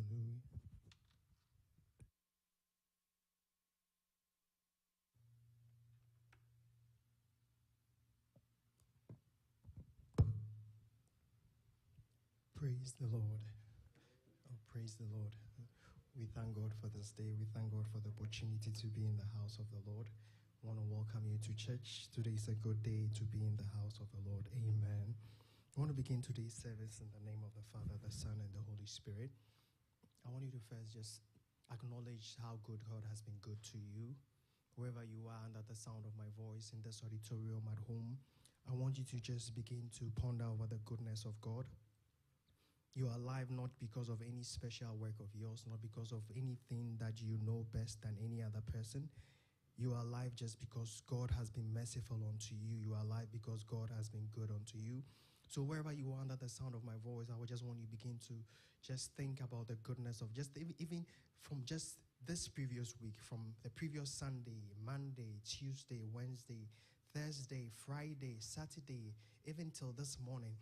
Hallelujah. Praise the Lord. Oh, praise the Lord. We thank God for this day. We thank God for the opportunity to be in the house of the Lord. I want to welcome you to church. Today is a good day to be in the house of the Lord. Amen. I want to begin today's service in the name of the Father, the Son, and the Holy Spirit. I want you to first just acknowledge how good God has been good to you. Wherever you are under the sound of my voice, in this auditorium, at home, I want you to just begin to ponder over the goodness of God. You are alive not because of any special work of yours, not because of anything that you know best than any other person. You are alive just because God has been merciful unto you. You are alive because God has been good unto you. So wherever you are under the sound of my voice, I would just want you to begin to just think about the goodness of just even from just this previous week, from the previous Sunday, Monday, Tuesday, Wednesday, Thursday, Friday, Saturday, even till this morning.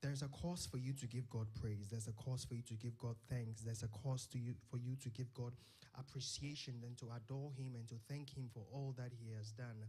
There's a cause for you to give God praise. There's a cause for you to give God thanks. There's a cause for you to give God appreciation and to adore Him and to thank Him for all that He has done.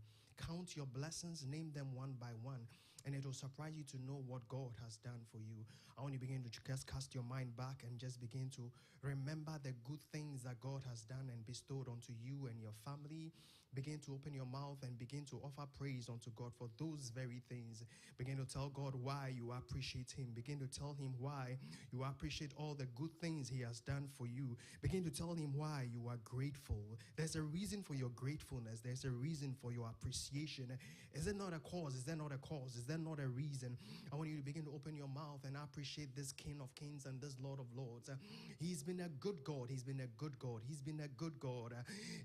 Count your blessings, name them one by one, and it will surprise you to know what God has done for you. I want you to begin to just cast your mind back and just begin to remember the good things that God has done and bestowed onto you and your family. Begin to open your mouth and begin to offer praise unto God for those very things. Begin to tell God why you appreciate Him. Begin to tell Him why you appreciate all the good things He has done for you. Begin to tell Him why you are grateful. There's a reason for your gratefulness. There's a reason for your appreciation. Is it not a cause? Is there not a cause? Is there not a reason? I want you to begin to open your mouth and appreciate this King of Kings and this Lord of Lords. He's been a good God. He's been a good God. He's been a good God.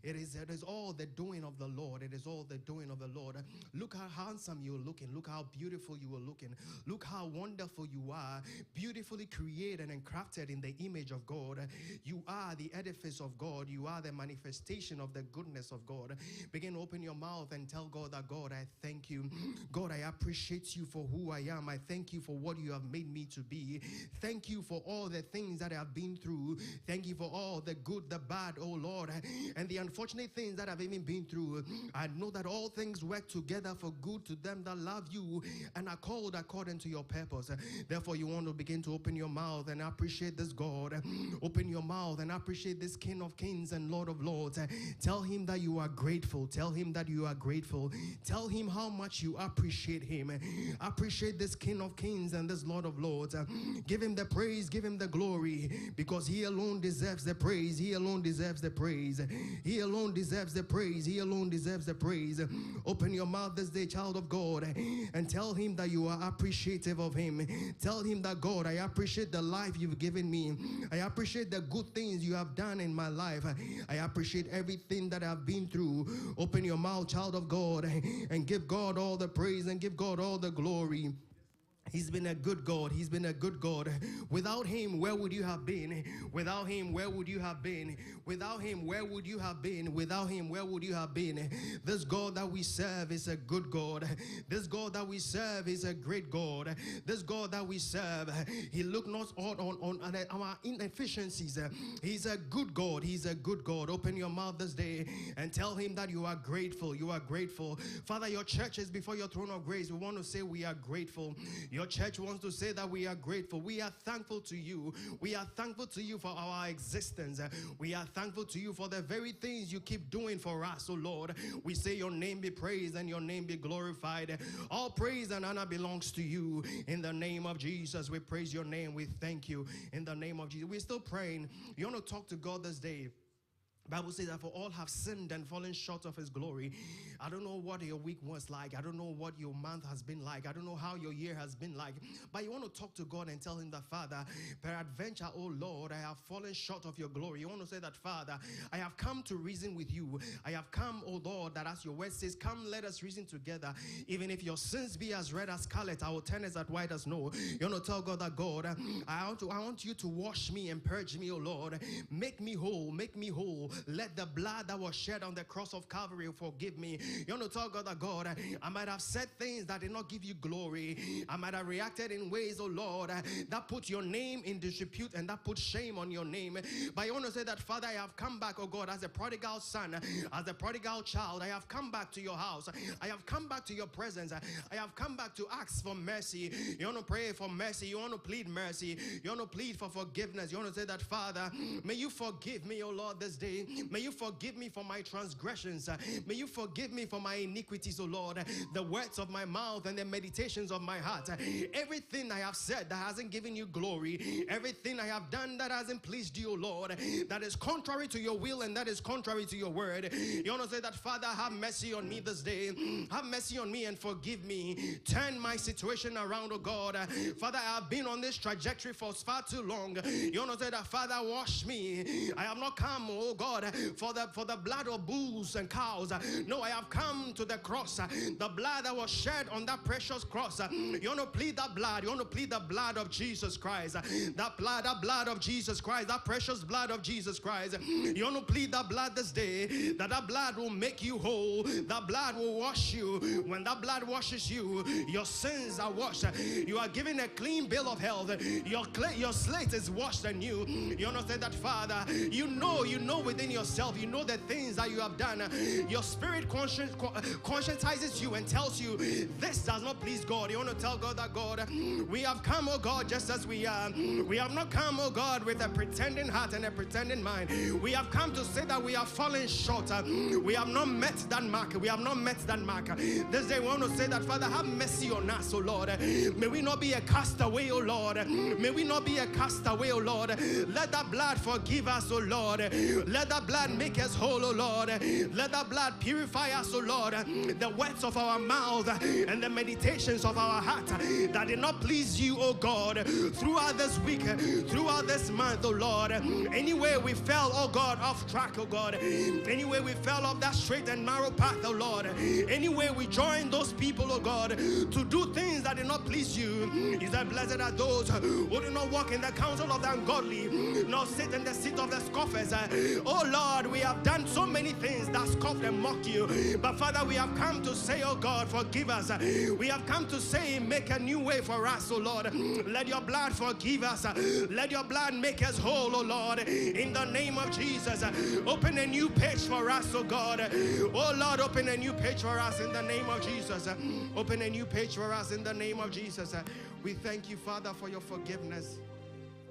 It is all the doing of the Lord. It is all the doing of the Lord. Look how handsome you're looking. Look how beautiful you are looking. Look how wonderful you are. Beautifully created and crafted in the image of God. You are the edifice of God. You are the manifestation of the goodness of God. Begin to open your mouth and tell God that, God, I thank you. God, I appreciate you for who I am. I thank you for what you have made me to be. Thank you for all the things that I have been through. Thank you for all the good, the bad, oh Lord, and the unfortunate things that I've even been through. I know that all things work together for good to them that love you and are called according to your purpose. Therefore, you want to begin to open your mouth and appreciate this God. Open your mouth and appreciate this King of Kings and Lord of Lords. Tell Him that you are grateful. Tell Him that you are grateful. Tell Him how much you appreciate Him. Appreciate this King of Kings and this Lord of Lords. Give Him the praise. Give Him the glory, because He alone deserves the praise. He alone deserves the praise. He alone deserves the praise. He alone deserves the praise. Open your mouth this day, child of God, and tell Him that you are appreciative of Him. Tell Him that, God, I appreciate the life you've given me. I appreciate the good things you have done in my life. I appreciate everything that I've been through. Open your mouth, child of God, and give God all the praise and give God all the glory. He's been a good God. He's been a good God. Without Him, where would you have been? Without Him, where would you have been? Without Him, where would you have been? Without Him, where would you have been? This God that we serve is a good God. This God that we serve is a great God. This God that we serve, He look not on our inefficiencies. He's a good God. He's a good God. Open your mouth this day and tell Him that you are grateful. You are grateful. Father, your church is before your throne of grace. We want to say we are grateful. Your church wants to say that we are grateful. We are thankful to you. We are thankful to you for our existence. We are thankful to you for the very things you keep doing for us, oh Lord. We say your name be praised and your name be glorified. All praise and honor belongs to you. In the name of Jesus, we praise your name. We thank you. In the name of Jesus. We're still praying. You want to talk to God this day. Bible says that for all have sinned and fallen short of His glory. I don't know what your week was like. I don't know what your month has been like. I don't know how your year has been like. But you want to talk to God and tell Him that, Father, peradventure, oh Lord, I have fallen short of your glory. You want to say that, Father, I have come to reason with you. I have come, oh Lord, that as your word says, come, let us reason together. Even if your sins be as red as scarlet, I will turn as white as snow. You want to tell God that, God, I want you to wash me and purge me, oh Lord. Make me whole. Make me whole. let the blood that was shed on the cross of Calvary forgive me. You want to tell God that, God, I might have said things that did not give you glory. I might have reacted in ways, oh Lord, that put your name in disrepute and that put shame on your name. But I want to say that, Father, I have come back, oh God, as a prodigal son, as a prodigal child. I have come back to your house. I have come back to your presence. I have come back to ask for mercy. You want to pray for mercy. You want to plead mercy. You want to plead for forgiveness. You want to say that, Father, may you forgive me, oh Lord, this day. May you forgive me for my transgressions. May you forgive me for my iniquities, oh Lord. The words of my mouth and the meditations of my heart. Everything I have said that hasn't given you glory. Everything I have done that hasn't pleased you, oh Lord. That is contrary to your will and that is contrary to your word. You want to say that, Father, have mercy on me this day. Have mercy on me and forgive me. Turn my situation around, oh God. Father, I have been on this trajectory for far too long. You want to say that, Father, wash me. I have not come, oh God, for the blood of bulls and cows. No, I have come to the cross. The blood that was shed on that precious cross. You want to plead that blood. You want to plead the blood of Jesus Christ. That blood of Jesus Christ. That precious blood of Jesus Christ. You want to plead that blood this day. That blood will make you whole. That blood will wash you. When that blood washes you, your sins are washed. You are given a clean bill of health. Your slate is washed anew. You want to say that, Father, you know within yourself, you know the things that you have done. Your spirit conscientizes you and tells you this does not please God. You want to tell God that, God, we have come, oh God, just as we are. We have not come, oh God, with a pretending heart and a pretending mind. We have come to say that we have fallen short. We have not met that mark. We have not met that mark. This day we want to say that, Father, have mercy on us, oh Lord. May we not be a castaway, oh Lord. May we not be a castaway, oh Lord. Let that blood forgive us, oh Lord. Let that blood make us whole, oh Lord. Let that blood purify us, oh Lord. The words of our mouth and the meditations of our heart that did not please you, oh God, throughout this week, throughout this month, oh Lord. Anywhere we fell, oh God, off track, oh God. Anywhere we fell off that straight and narrow path, oh Lord. Anywhere we joined those people, oh God, to do things that did not please you. He said, blessed are those who do not walk in the counsel of the ungodly, nor sit in the seat of the scoffers. Oh Lord, we have done so many things that scoff and mock you. But Father, we have come to say, oh God, forgive us. We have come to say, make a new way for us, oh Lord. Let your blood forgive us. Let your blood make us whole, oh Lord. In the name of Jesus, open a new page for us, oh God. Oh Lord, open a new page for us in the name of Jesus. Open a new page for us in the name of Jesus. We thank you, Father, for your forgiveness.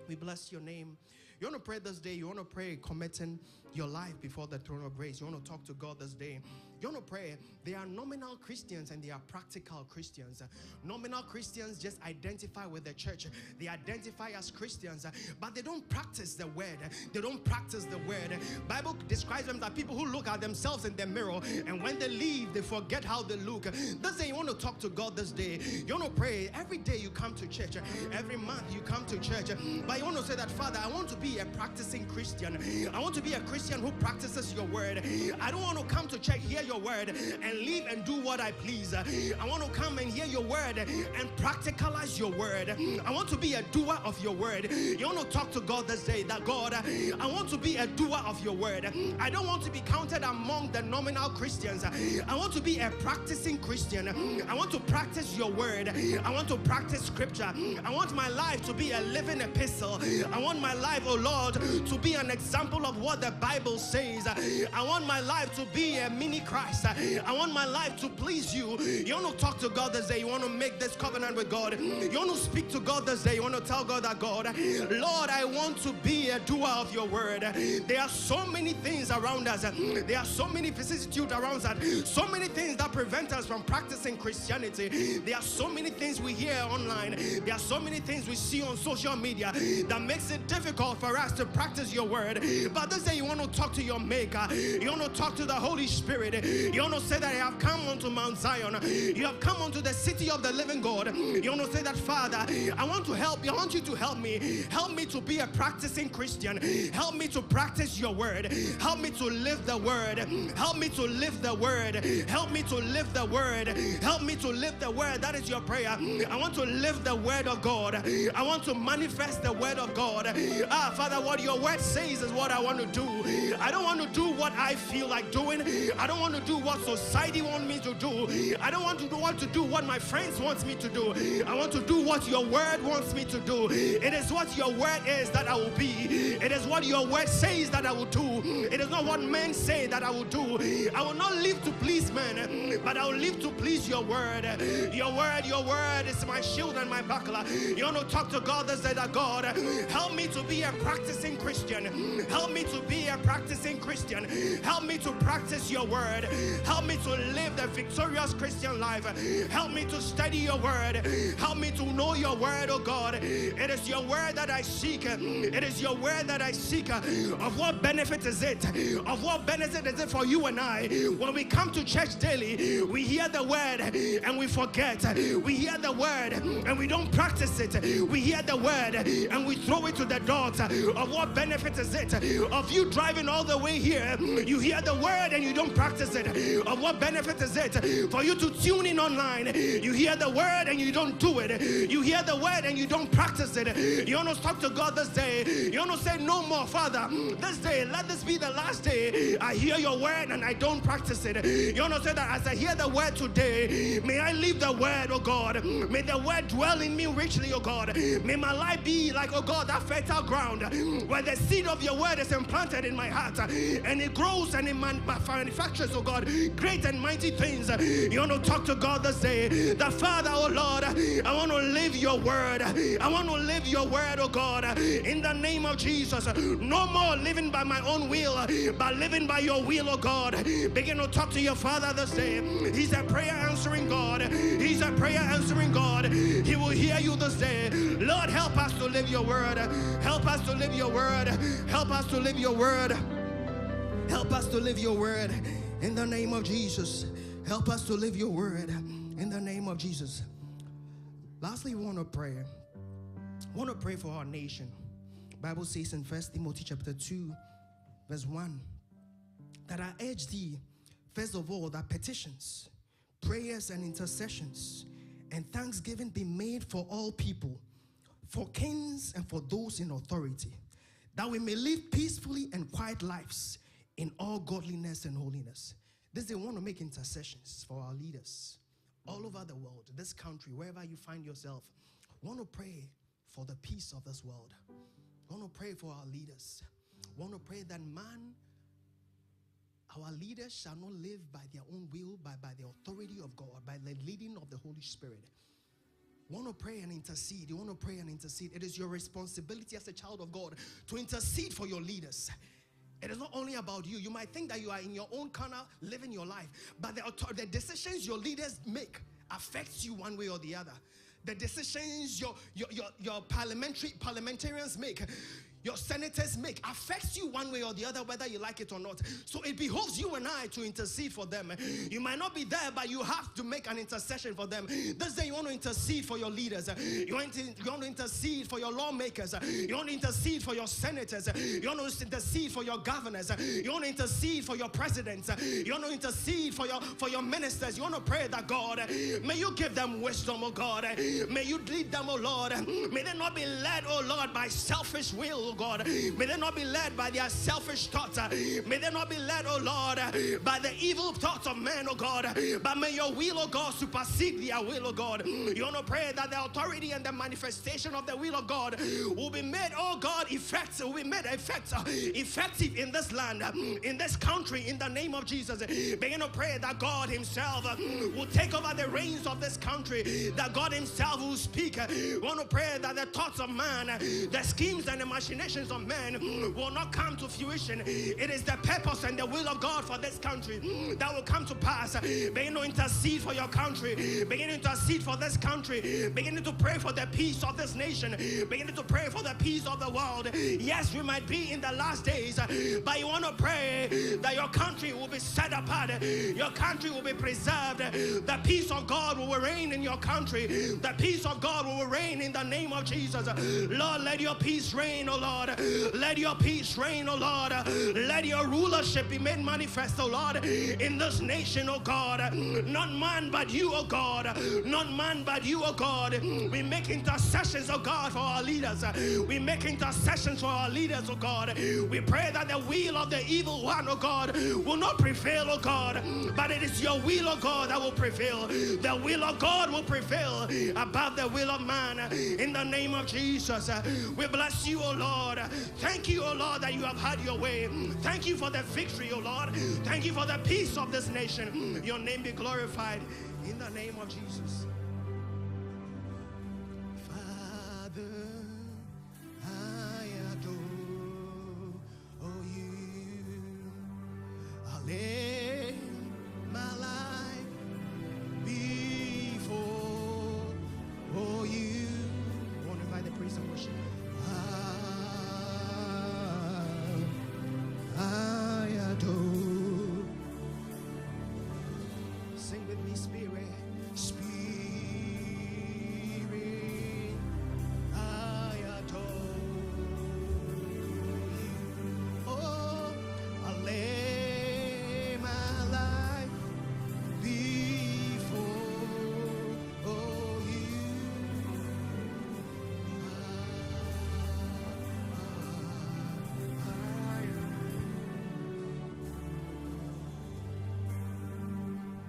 We bless your name. You want to pray this day. You want to pray committing your life before the throne of grace. You want to talk to God this day. You want to pray. There are nominal Christians and there are practical Christians. Nominal Christians just identify with the church. They identify as Christians, but they don't practice the word. They don't practice the word. Bible describes them as people who look at themselves in the mirror, and when they leave, they forget how they look. This day, you want to talk to God this day. You want to pray. Every day you come to church. Every month you come to church. But you want to say that, Father, I want to be a practicing Christian. I want to be a Christian who practices your word. I don't want to come to church, hear your word, and leave and do what I please. I want to come and hear your word and practicalize your word. I want to be a doer of your word. You want to talk to God this day that, God, I want to be a doer of your word. I don't want to be counted among the nominal Christians. I want to be a practicing Christian. I want to practice your word. I want to practice scripture. I want my life to be a living epistle. I want my life, oh Lord, to be an example of what the Bible says. I want my life to be a mini Christ. I want my life to please you. You want to talk to God this day. You want to make this covenant with God. You want to speak to God this day. You want to tell God that, God, Lord, I want to be a doer of your word. There are so many things around us. There are so many vicissitudes around us. So many things that prevent us from practicing Christianity. There are so many things we hear online. There are so many things we see on social media that makes it difficult for us to practice your word. But this day you want to talk to your maker. You want to talk to the Holy Spirit. You want to say that I have come unto Mount Zion. You have come unto the city of the living God. You want to say that, Father, I want to help you. I want you to help me. Help me to be a practicing Christian. Help me to practice your word. Help me to live the word. Help me to live the word. Help me to live the word. Help me to live the word. That is your prayer. I want to live the word of God. I want to manifest the word of God. Father, what your word says is what I want to do. I don't want to do what I feel like doing. I don't want to do what society wants me to do. I don't want to do what my friends want me to do. I want to do what your word wants me to do. It is what your word is that I will be. It is what your word says that I will do. It is not what men say that I will do. I will not live to please men, but I will live to please your word. Your word is my shield and my buckler. You want to talk to God and say that, God, help me to be a practicing Christian. Help me to be a practicing Christian. Help me to practice your word. Help me to live the victorious Christian life. Help me to study your word. Help me to know your word, oh God. It is your word that I seek. It is your word that I seek. Of what benefit is it? Of what benefit is it for you and I? When we come to church daily, we hear the word and we forget. We hear the word and we don't practice it. We hear the word and we throw it to the dogs. Of what benefit is it? Of you driving all the way here, you hear the word and you don't practice it. Of what benefit is it? For you to tune in online, you hear the word and you don't do it. You hear the word and you don't practice it. You want to talk to God this day. You want to say, no more, Father. This day, let this be the last day I hear your word and I don't practice it. You want to say that as I hear the word today, may I live the word, oh God. May the word dwell in me richly, oh God. May my life be like, oh God, that fertile ground where the seed of your word is implanted in my heart and it grows and it manufactures, oh God, great and mighty things. You want to talk to God this day. The Father, oh Lord, I want to live your word. I want to live your word, oh God, in the name of Jesus. No more living by my own will, but living by your will, oh God. Begin to talk to your Father this day. He's a prayer answering God. He's a prayer answering God. He will hear you this day. Lord, help us to live your word. Help us to live your word. Help us to live your word. Help us to live your word in the name of Jesus. Help us to live your word in the name of Jesus. Lastly, we want to pray. I want to pray for our nation. The Bible says in 1 Timothy chapter 2, verse 1, that I urge thee, first of all, that petitions, prayers and intercessions and thanksgiving be made for all people, for kings and for those in authority, that we may live peacefully and quiet lives in all godliness and holiness. This they want to make intercessions for our leaders all over the world, this country, wherever you find yourself. Want to pray for the peace of this world. Want to pray for our leaders. Want to pray that our leaders shall not live by their own will, but by the authority of God, by the leading of the Holy Spirit. Want to pray and intercede. You want to pray and intercede. It is your responsibility as a child of God to intercede for your leaders. It is not only about you. You might think that you are in your own corner living your life, but the decisions your leaders make affects you one way or the other. The decisions your parliamentarians make, your senators make, affects you one way or the other, whether you like it or not. So it behoves you and I to intercede for them. You might not be there, but you have to make an intercession for them. This day you want to intercede for your leaders. You want to intercede for your lawmakers. You want to intercede for your senators. You want to intercede for your governors. You want to intercede for your presidents. You want to intercede for your ministers. You want to pray that, God, may you give them wisdom, oh God. May you lead them, oh Lord. May they not be led, oh Lord, by selfish will, oh God. May they not be led by their selfish thoughts. May they not be led, oh Lord, by the evil thoughts of men, oh God. But may your will, oh God, supersede their will, oh God. You want to pray that the authority and the manifestation of the will of God will be made, oh God, effective in this land, in this country, in the name of Jesus. Begin to pray that God himself will take over the reins of this country, that God himself will speak. You want to pray that the thoughts of man, the schemes and the machinations of men will not come to fruition. It is the purpose and the will of God for this country that will come to pass. Begin to intercede for your country. Begin to intercede for this country. Begin to pray for the peace of this nation. Begin to pray for the peace of the world. Yes, we might be in the last days, but you want to pray that your country will be set apart. Your country will be preserved. The peace of God will reign in your country. The peace of God will reign in the name of Jesus. Lord, let your peace reign, oh Lord. Lord. Let your peace reign, O Lord. Let your rulership be made manifest, O Lord, in this nation, O God. Not man but you, O God. Not man but you, O God. We make intercessions, O God, for our leaders. We make intercessions for our leaders, O God. We pray that the will of the evil one, O God, will not prevail, O God, but it is your will, O God, that will prevail. The will of God will prevail above the will of man. In the name of Jesus, we bless you, O Lord. Thank you, O Lord, that you have had your way. Thank you for the victory, O Lord. Thank you for the peace of this nation. Your name be glorified in the name of Jesus. Father, I adore you. I lay my life before you. I want to invite the praise and worship. I adore. Sing with me, Spirit. Spirit, I adore you. Oh, I lay my life before you.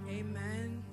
Amen.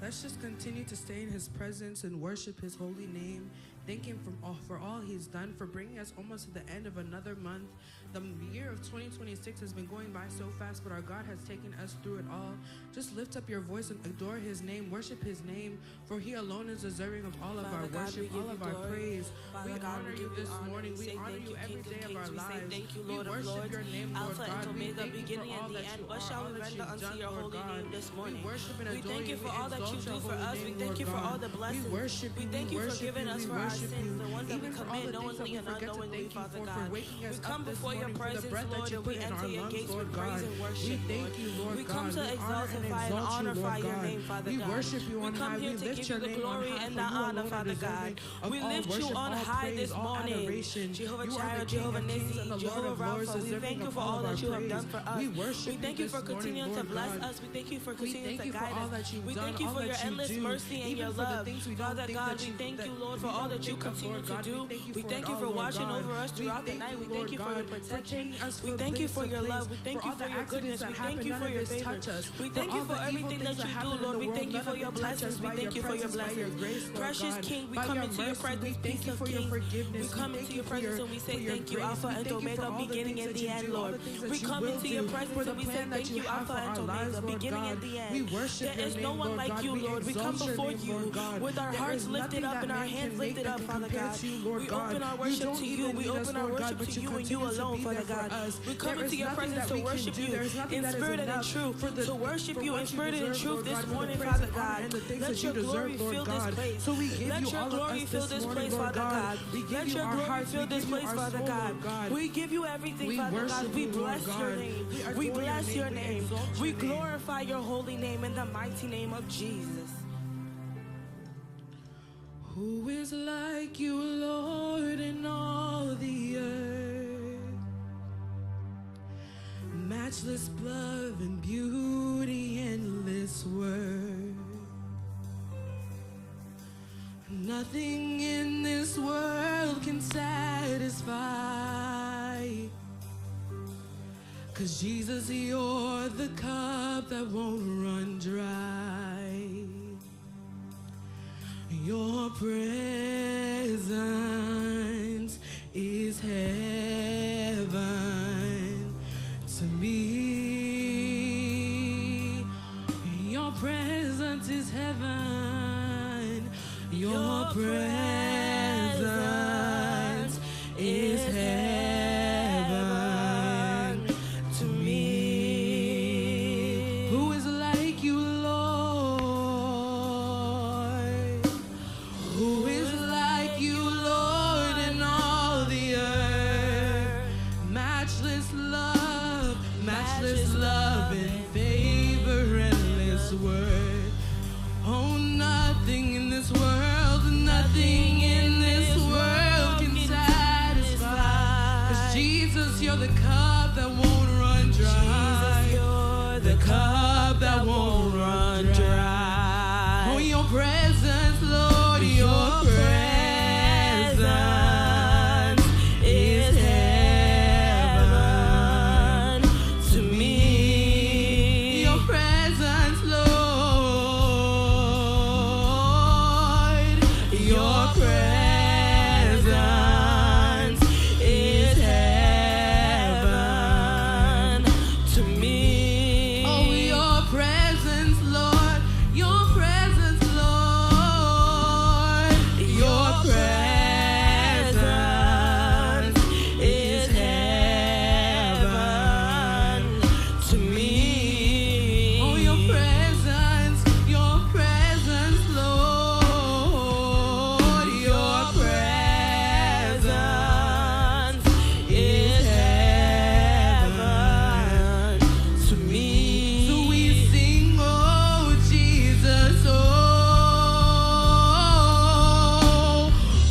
Let's just continue to stay in his presence and worship his holy name. Thank him for all he's done, for bringing us almost to the end of another month. The year of 2026 has been going by so fast, but our God has taken us through it all. Just lift up your voice and adore his name, worship his name, for he alone is deserving of all of our worship, all of our praise. We honor you this morning. We honor you every day of our lives. Thank you, Lord of Lords, Alpha and Omega, beginning and the end. What shall we render unto your holy name this morning? We thank you for all that you do for us. We thank you for all the blessings. We thank you for giving us for our sins, the ones that we commit knowingly and unknowingly, Father God. We come before your presence, Lord, and we enter your gates with praise and worship, Lord. We come to exaltify and honorify your name, Father God. We come here to give you the glory and the honor, Father God. We lift you on high this morning. Jehovah Jireh, Jehovah Nissi, Jehovah Rapha, we thank you for all that you have done for us. We thank you for continuing to bless us. We thank you for continuing to guide us. We thank you for your endless mercy and your love. Father God, we thank you, Lord, for all that you continue to do. We thank you for watching over us throughout the night. We thank you for your protection. We thank you for your love. We thank you for your goodness. We thank you for your favor. We thank you for everything that you do, Lord. We thank you for your blessings. We thank you for your blessings. Precious King, we come into your presence. Peace of Kings. We come into your presence and we say thank you, Alpha and Omega, beginning and the end, Lord. We come into your presence and we say thank you, Alpha and Omega, beginning and the end. There is no one like you, Lord. We come before you with our hearts lifted up and our hands lifted up, Father God. We open our worship to you. We open our worship to you and you alone, Father God. We come into your presence to worship you in spirit and in truth. To worship you in spirit and in truth this morning, Father God. Let your glory fill this place. Let your glory fill this place, Father God. Let your glory fill this place, Father God. We give you everything, Father God. We bless your name. We bless your name. We glorify your holy name in the mighty name of Jesus. Who is like you, Lord, in all the earth? Matchless love and beauty, endless worth. Nothing in this world can satisfy. 'Cause Jesus, you're the cup that won't run dry. Your presence is heaven to me. Your presence is heaven. Your presence is heaven to me. Who is like you, Lord? Who is like you, Lord, in all the earth? Matchless love and favor, endless worth. Oh, nothing in this world can satisfy. the cup that won't run dry. Jesus, you're the cup that won't run dry. Oh, your presence, Lord, your presence is heaven to me. Your presence, Lord, your presence is heaven to me. Oh, your presence, Lord, your presence, Lord, your presence is heaven to me. Oh, your presence, Lord, your presence is heaven to me. So we sing, oh Jesus, oh,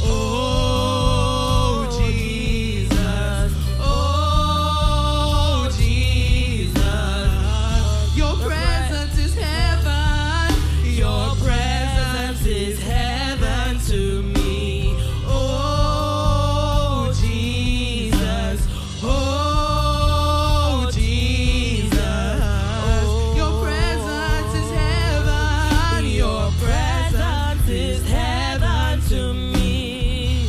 oh Jesus, oh Jesus. Your presence is heaven, your presence is heaven to me. Oh Jesus, oh Jesus. Your presence is heaven, your presence is heaven to me.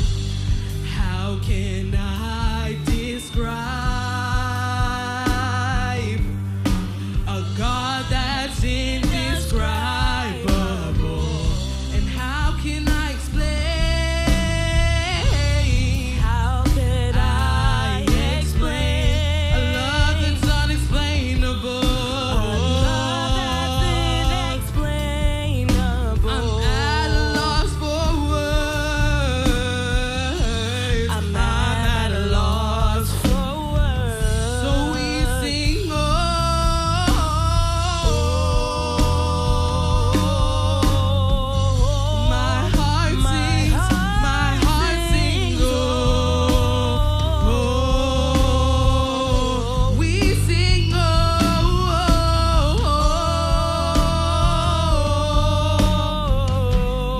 How can I describe a God that's indescribable? And how can I explain? How could I explain A love that's unexplainable. inexplainable? I'm at a loss for words. I'm at a loss for words. So we sing, oh, my heart sings, oh, we sing, oh,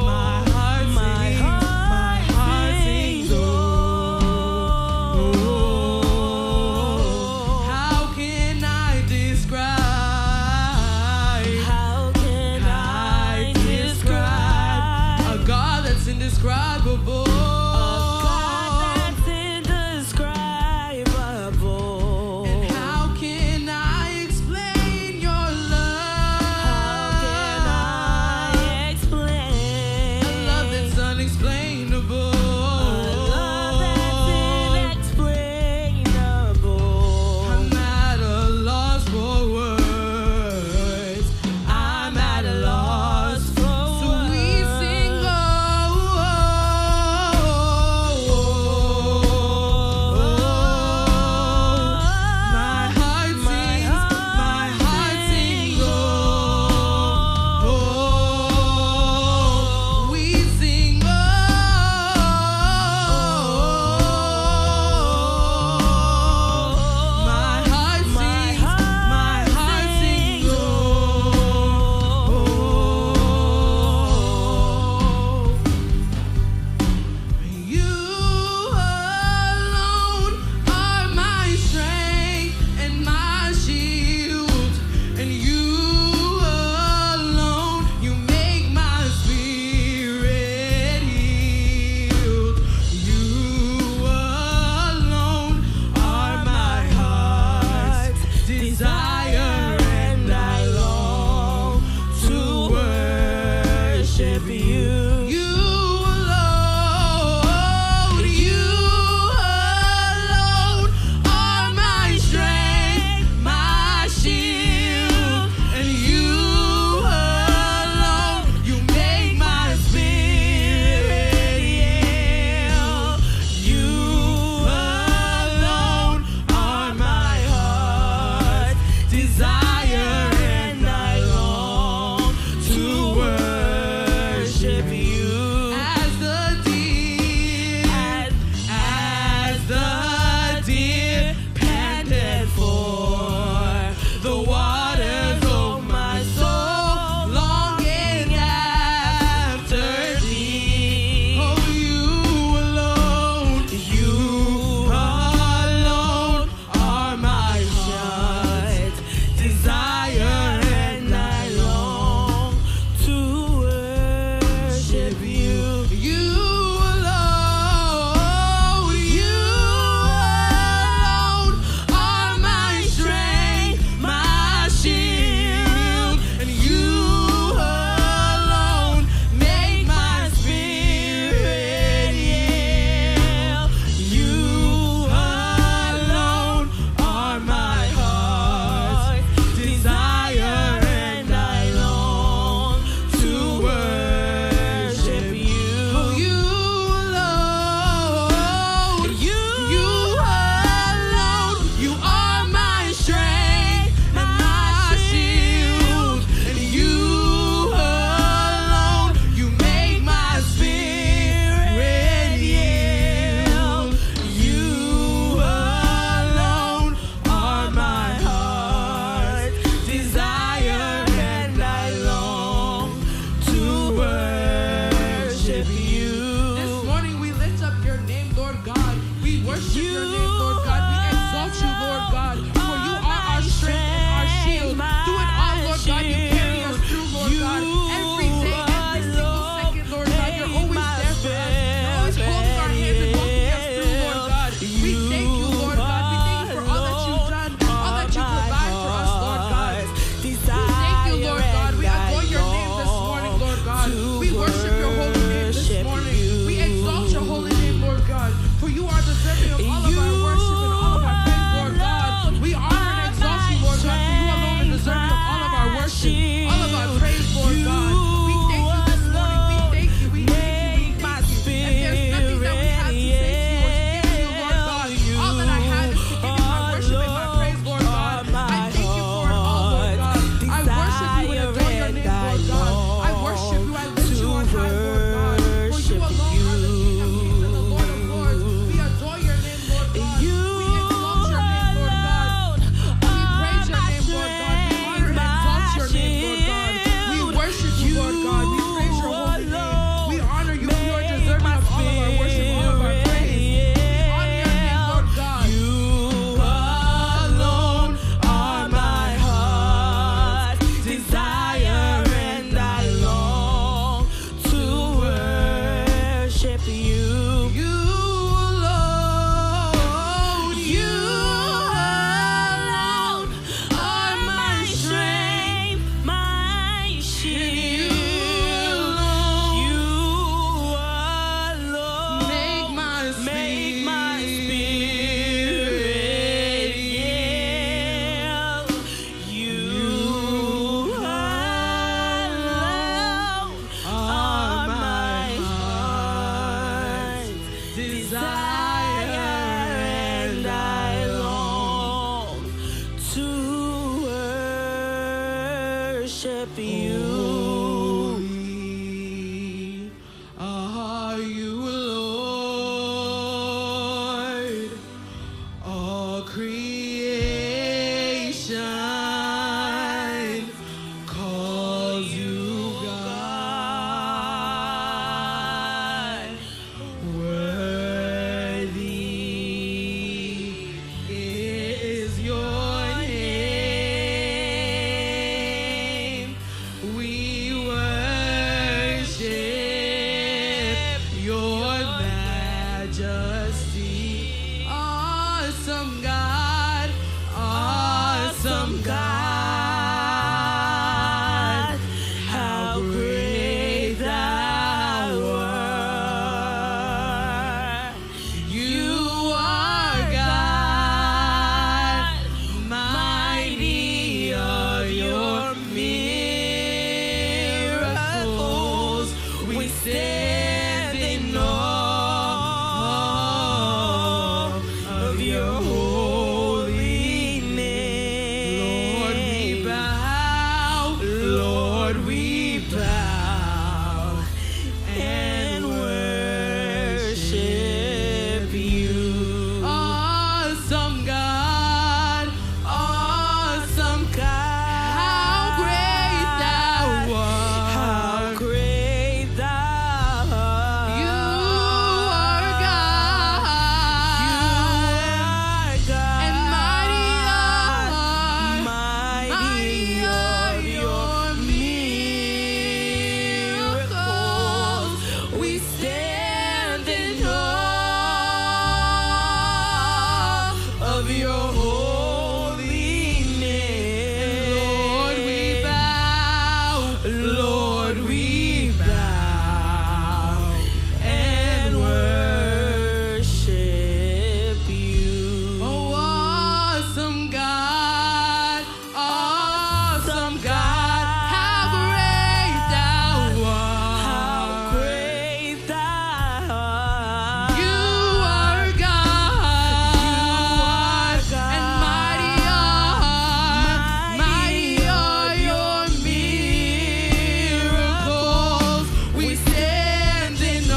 my heart sings, oh, how can I describe? How can I describe a God that's indescribable? a God that's indescribable? And how can I explain your love? How can I explain A love that's unexplainable. a love that's inexplainable? I'm at a loss for words. I'm at a loss. So we sing, oh, my heart sings, oh, we sing, oh, my heart sings, oh, you alone are my strength and my shield, and you alone, you make my spirit healed. You alone are my heart's desire, and I long to worship you. You alone are my strength, my shield, and you alone, you make my spirit yield. You alone are my heart's desire, and I long to worship you. As the deer panteth worship you. Holy are you, Lord. All creation calls you God. Worthy is your name. We worship your majesty. Awesome God, awesome God, how great thou art. You are God, mighty are your miracles. We stand in awe of your holy name. Lord, we bow and worship you. Awesome God, awesome God, how great thou art. How great thou art. You are God. You are God. And mighty are your miracles. we stand in awe Of your holy name. Lord, we bow. Lord, we bow and worship you. Oh, awesome God, awesome God, how great thou art. How great thou art. You are God. You are God. And mighty are your miracles. We stand in awe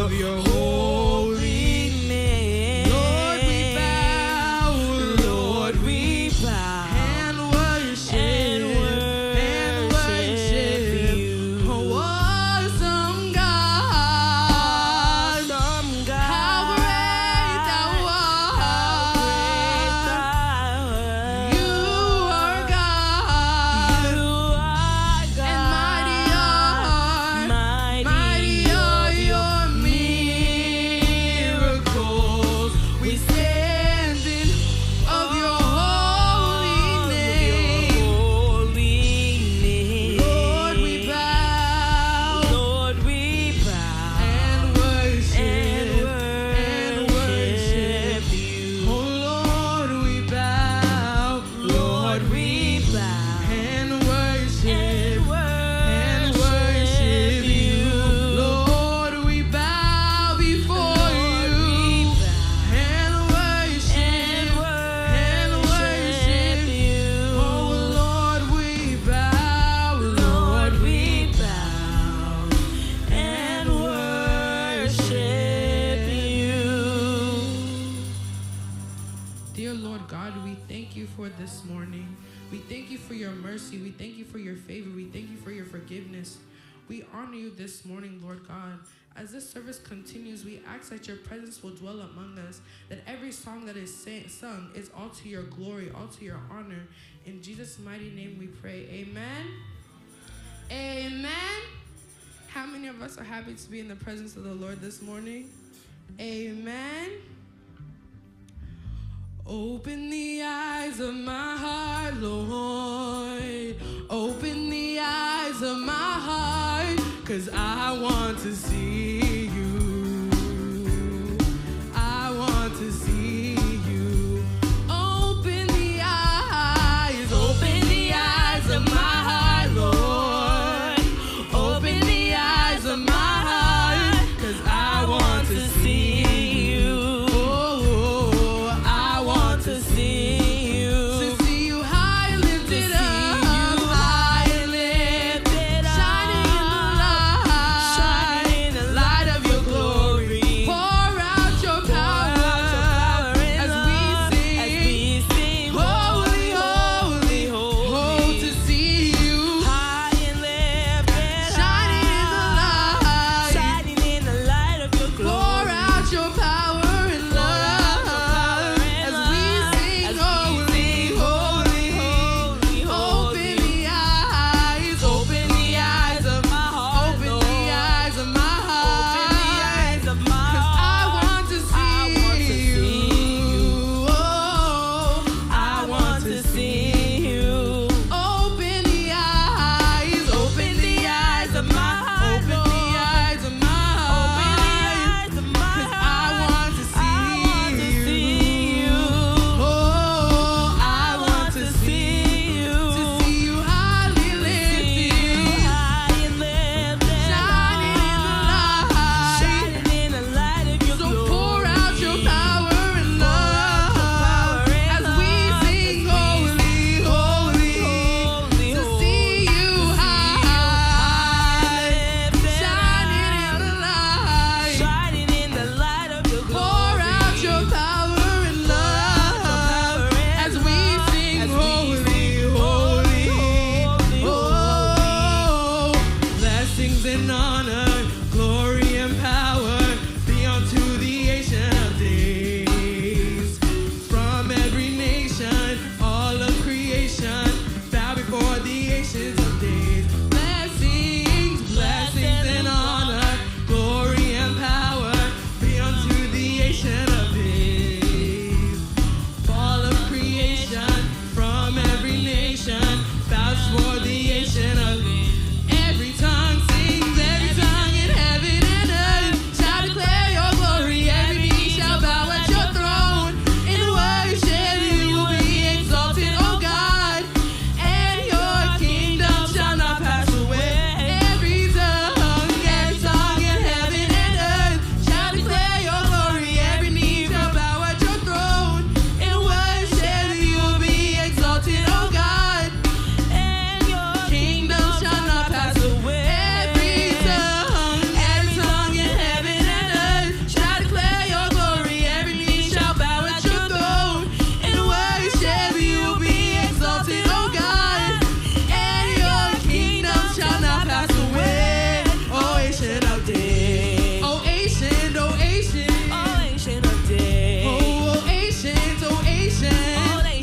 of your holy name. Lord, we bow. Lord, we bow And worship you. Oh, awesome God, Awesome God. how great thou art. You are God, and mighty are your miracles. We stand in of your holy name. Lord, we bow Lord, we bow and worship you. Oh, Lord, we bow. Lord, we bow And worship you. Lord, we bow before you and worship you. Oh, Lord, we bow. Lord, we bow and worship you. Dear Lord God, we thank you for this morning. We thank you for your mercy. We thank you for your favor. We thank you for your forgiveness. We honor you this morning, Lord God. As this service continues, we ask that your presence will dwell among us, that every song that is sung is all to your glory, all to your honor. In Jesus' mighty name we pray. Amen. Amen. How many of us are happy to be in the presence of the Lord this morning? Amen. Open the eyes of my heart, Lord. Open the eyes of my heart, 'cause I want to see you. I want to see you. Open the eyes of my heart, Lord. Open the eyes of my heart, 'cause I want to see you. Oh, I want to see you. To see you high and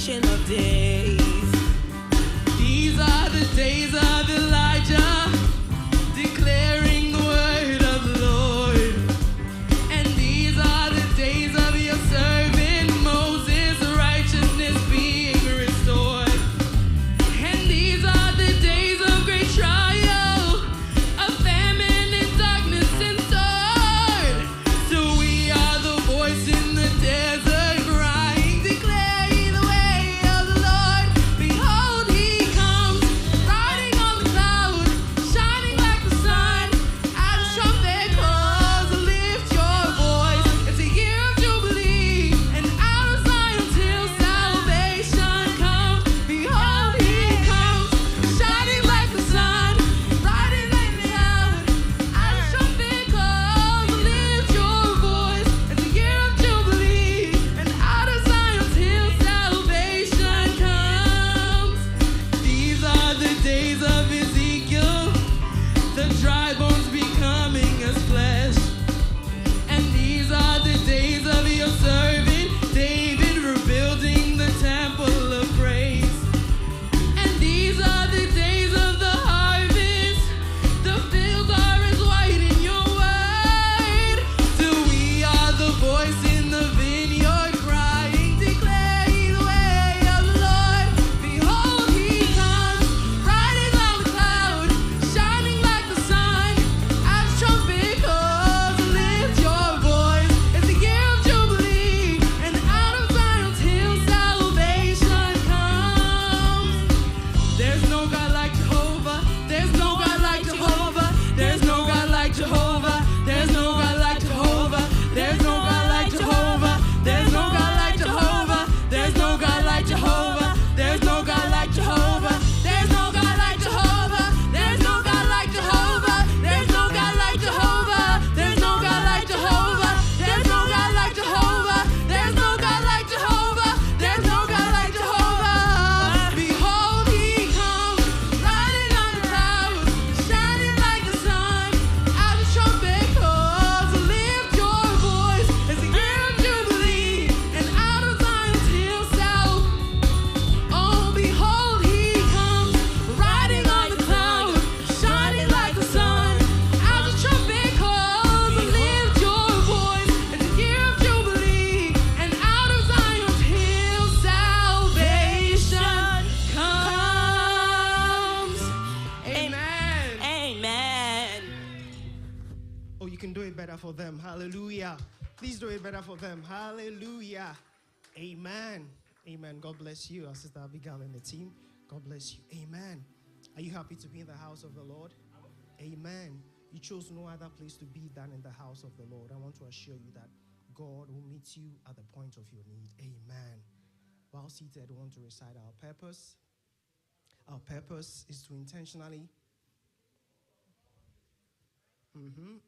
Ancient of Days. These are the days of Elijah, declaring the word of the Lord. And these are the days of your servant Moses, righteousness being restored. And these are the days of great trial, of famine and darkness and sword. So we are the voice in the desert crying, declare ye the way of the Lord. Behold, he comes, riding on the cloud, shining like the sun. As a trumpet calls, lift your voice. It's a year of jubilee, and out of Zion till salvation comes. Behold, he comes, shining like the sun, riding like the cloud. As a trumpet calls, lift your voice. It's a year of jubilee, and out of Zion till salvation comes. These are the days of Ezekiel, the dry bones becoming as flesh. And these are the days of your servant David, rebuilding the temple of praise. And these are the days of the harvest, the fields are as white in your word. So we are the voice in the vineyard crying, declare ye the way of the Lord. Behold, he comes, riding on the cloud, shining like the sun. As a trumpet calls, lift your voice. It's a year of jubilee, and out of Zion till salvation comes. There's no God like Jehovah. There's no God like Jehovah. There's no God like Jehovah. There's no God like Jehovah. There's no God like Jehovah. There's no God like Jehovah. There's no God like Jehovah. There's no God like Jehovah. There's no God like Jehovah. There's no God like Jehovah. There's no God like Jehovah. There's no God like Jehovah. There's no God like Jehovah. There's no God like Jehovah. There's no God like Jehovah. Behold, he comes, riding on the clouds, shining like the sun. As a trumpet calls, lift your voice. It's a year of jubilee, and out of Zion till south. Oh, behold, he comes, riding on the cloud, shining like the sun. As a trumpet calls, lift your voice. It's a year of jubilee, and out of Zion till salvation comes. Amen. Amen. Oh, you can do it better for them. Hallelujah. Please do it better for them. Hallelujah. Amen. Amen. God bless you, our sister Abigail and the team. God bless you. Amen. Are you happy to be in the house of the Lord? Amen. You chose no other place to be than in the house of the Lord. I want to assure you that God will meet you at the point of your need. Amen. While seated, I want to recite our purpose. Our purpose is to intentionally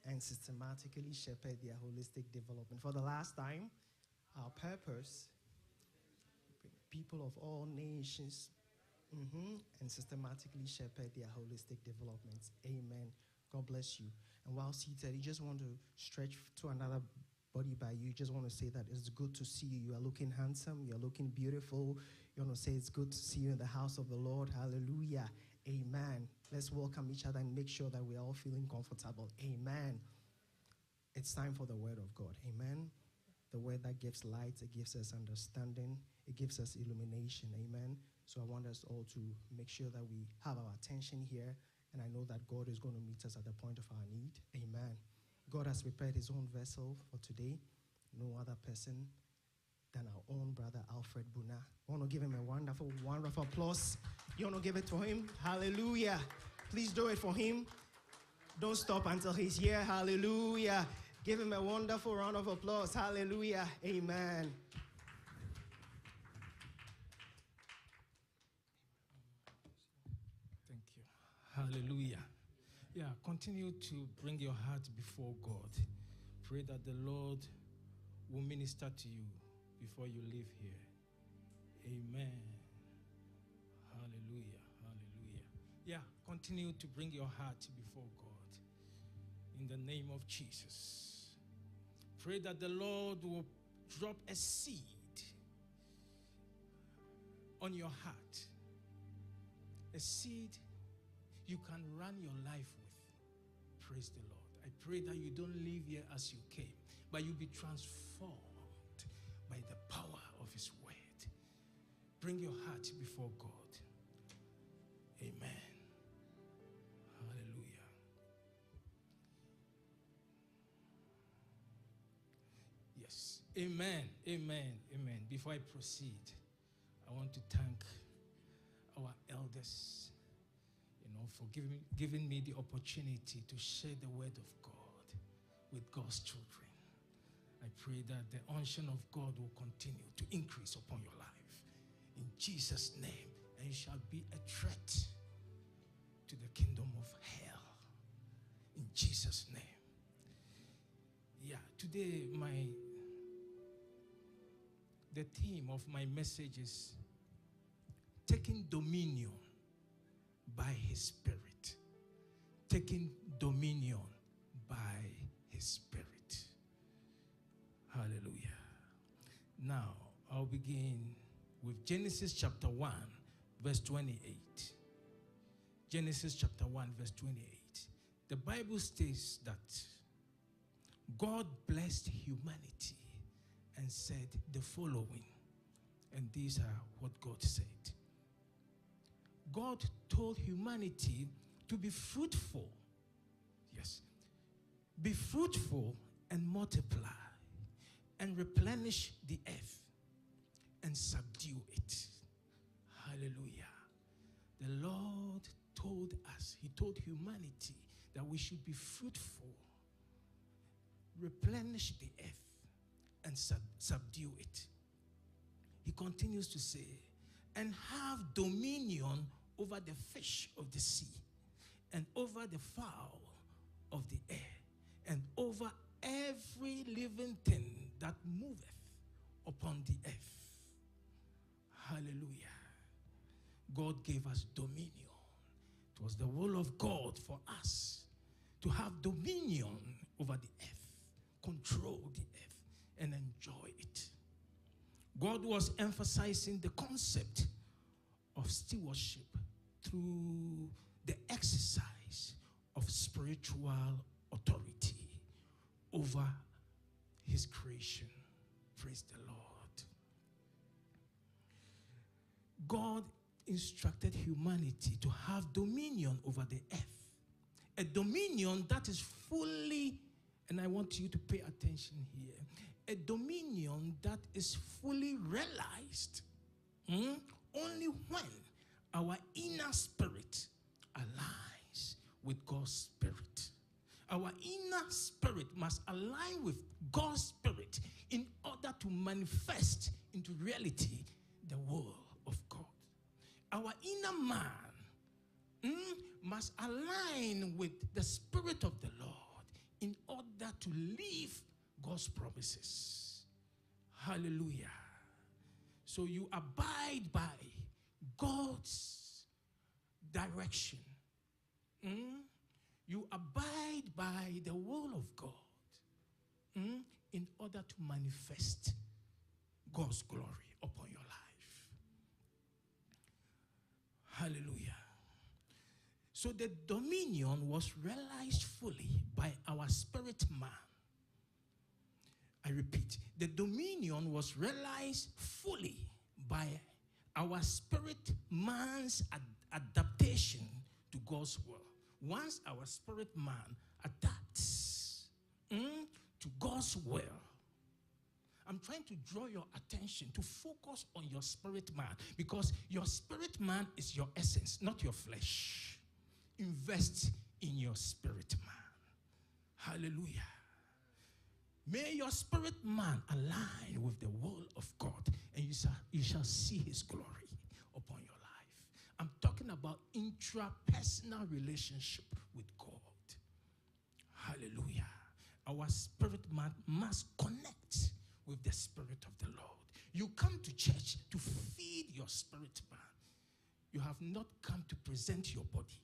and systematically shepherd their holistic development. For the last time, our purpose, people of all nations, and systematically shepherd their holistic development. Amen. God bless you. And while seated, you just want to stretch to another body by you. You just want to say that it's good to see you. You are looking handsome. You are looking beautiful. You want to say it's good to see you in the house of the Lord. Hallelujah. Amen. Let's welcome each other and make sure that we're all feeling comfortable. Amen. It's time for the word of God. Amen. The word that gives light, it gives us understanding, it gives us illumination. Amen. So I want us all to make sure that we have our attention here, and I know that God is going to meet us at the point of our need. Amen. God has prepared his own vessel for today. No other person than our own brother Alfred Bunna. I want to give him a wonderful, wonderful applause. You want to give it to him? Hallelujah. Please do it for him. Don't stop until he's here. Hallelujah. Give him a wonderful round of applause. Hallelujah. Amen. Thank you. Hallelujah. Yeah, continue to bring your heart before God. Pray that the Lord will minister to you before you leave here. Amen. Hallelujah. Hallelujah. Yeah, continue to bring your heart before God. In the name of Jesus. Pray that the Lord will drop a seed on your heart, a seed you can run your life with. Praise the Lord. I pray that you don't leave here as you came, but you be transformed by the power of his word. Bring your heart before God. Amen. Hallelujah. Yes. Amen. Amen. Amen. Before I proceed, I want to thank our elders, for giving me the opportunity to share the word of God with God's children. I pray that the unction of God will continue to increase upon your life. In Jesus' name, and you shall be a threat to the kingdom of hell. In Jesus' name. Yeah, today the theme of my message is taking dominion by his Spirit. Taking dominion by his Spirit. Hallelujah. Now, I'll begin with Genesis chapter 1, verse 28. Genesis chapter 1, verse 28. The Bible states that God blessed humanity and said the following. And these are what God said. God told humanity to be fruitful. Yes. Be fruitful and multiply and replenish the earth and subdue it. Hallelujah. The Lord told us, he told humanity that we should be fruitful, replenish the earth and subdue it. He continues to say, and have dominion over the fish of the sea, and over the fowl of the air, and over every living thing that moveth upon the earth. Hallelujah. God gave us dominion. It was the will of God for us to have dominion over the earth, control the earth, and enjoy it. God was emphasizing the concept of stewardship through the exercise of spiritual authority over his creation. Praise the Lord. God instructed humanity to have dominion over the earth. A dominion that is fully, and I want you to pay attention here, a dominion that is fully realized only when our inner spirit aligns with God's spirit. Our inner spirit must align with God's spirit in order to manifest into reality the will of God. Our inner man must align with the Spirit of the Lord in order to live God's promises. Hallelujah. So you abide by God's direction. You abide by the will of God in order to manifest God's glory upon your life. Hallelujah. So the dominion was realized fully by our spirit man. I repeat, the dominion was realized fully by our spirit man's adaptation to God's will. Once our spirit man adapts to God's will, I'm trying to draw your attention to focus on your spirit man, because your spirit man is your essence, not your flesh. Invest in your spirit man. Hallelujah. May your spirit man align with the will of God, and you shall see his glory upon your life. I'm talking about intrapersonal relationship with God. Hallelujah. Our spirit man must connect with the Spirit of the Lord. You come to church to feed your spirit man. You have not come to present your body.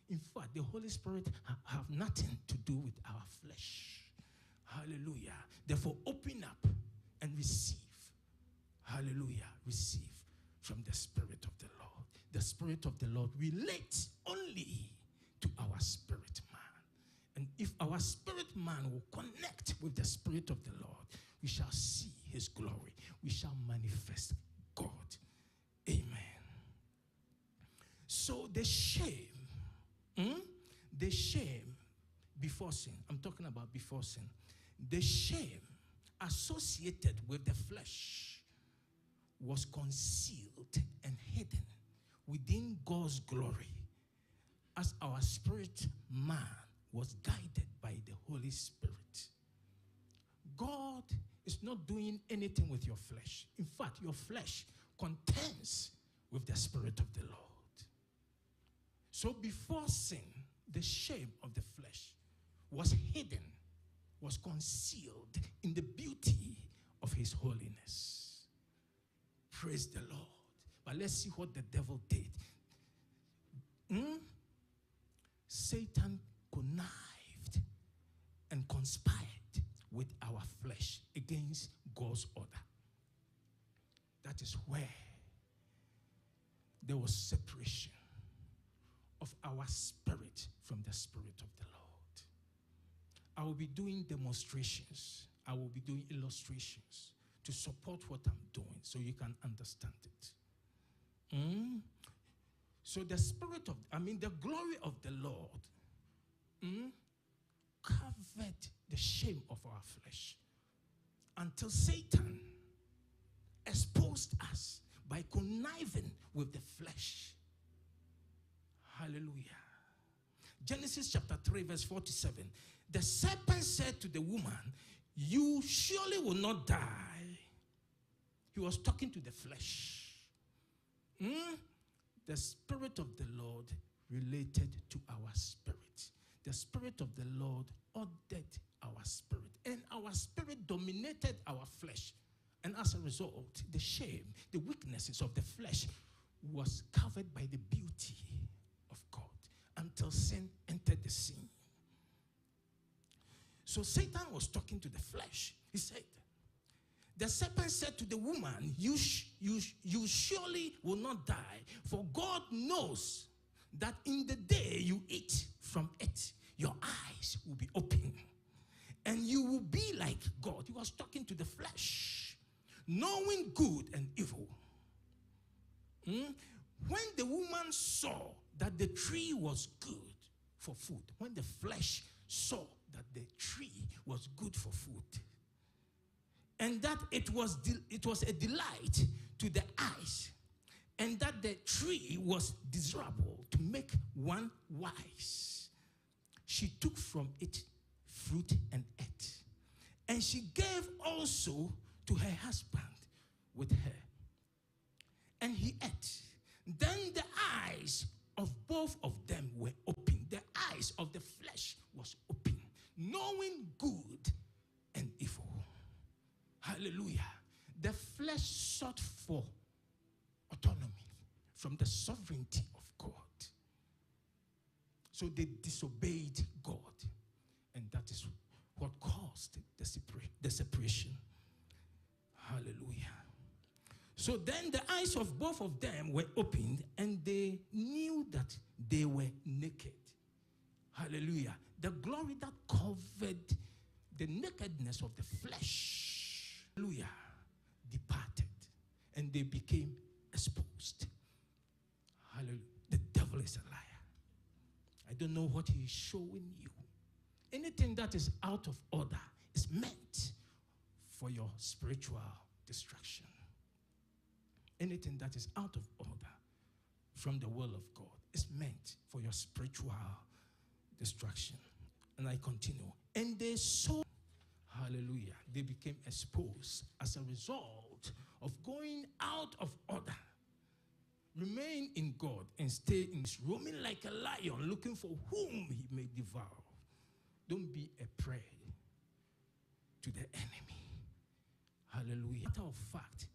In fact, the Holy Spirit have nothing to do with our flesh. Hallelujah. Therefore, open up and receive. Hallelujah. Receive from the Spirit of the Lord. The Spirit of the Lord relates only to our spirit man. And if our spirit man will connect with the Spirit of the Lord, we shall see his glory. We shall manifest God. Amen. So the shame before sin, I'm talking about before sin, the shame associated with the flesh was concealed and hidden within God's glory as our spirit man was guided by the Holy Spirit. God is not doing anything with your flesh. In fact, your flesh contends with the Spirit of the Lord. So before sin, the shame of the flesh was hidden, was concealed in the beauty of his holiness. Praise the Lord. But let's see what the devil did. Satan connived and conspired with our flesh against God's order. That is where there was separation of our spirit from the Spirit of the Lord. I will be doing demonstrations. I will be doing illustrations to support what I'm doing so you can understand it. So the the glory of the Lord covered the shame of our flesh until Satan exposed us by conniving with the flesh. Hallelujah. Genesis chapter 3 verse 47. The serpent said to the woman, "You surely will not die." He was talking to the flesh. The Spirit of the Lord related to our spirit. The Spirit of the Lord ordered our spirit. And our spirit dominated our flesh. And as a result, the shame, the weaknesses of the flesh was covered by the beauty of God until sin entered the scene. So Satan was talking to the flesh. He said, the serpent said to the woman, you surely will not die, for God knows that in the day you eat from it, your eyes will be open, and you will be like God. He was talking to the flesh, knowing good and evil. When the woman saw that the tree was good for food, when the flesh saw that the tree was good for food, and that it was a delight to the eyes, and that the tree was desirable to make one wise, she took from it fruit and ate. And she gave also to her husband with her, and he ate. Then the eyes of both of them were open. The eyes of the flesh was open, knowing good and evil. Hallelujah. The flesh sought for autonomy from the sovereignty of God. So they disobeyed God. And that is what caused the separation. Hallelujah. So then the eyes of both of them were opened, and they knew that they were naked. Hallelujah. The glory that covered the nakedness of the flesh, hallelujah, departed, and they became exposed. Hallelujah. The devil is a liar. I don't know what he is showing you. Anything that is out of order is meant for your spiritual destruction. Anything that is out of order from the will of God is meant for your spiritual destruction. And I continue. And they saw, hallelujah, they became exposed as a result of going out of order. Remain in God and stay in this, roaming like a lion, looking for whom he may devour. Don't be a prey to the enemy. Hallelujah. Matter of fact,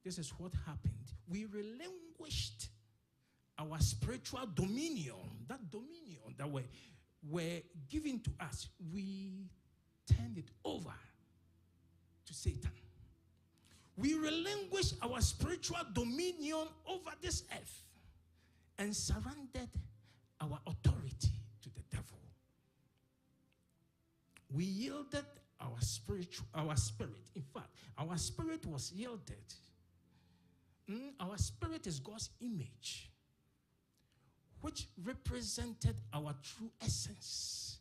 this is what happened. We relinquished our spiritual dominion, that dominion that were given to us. We turned it over to Satan. we relinquished our spiritual dominion over this earth and surrendered our authority to the devil. We yielded our spirit. In fact, our spirit was yielded. Our spirit is God's image, which represented our true essence.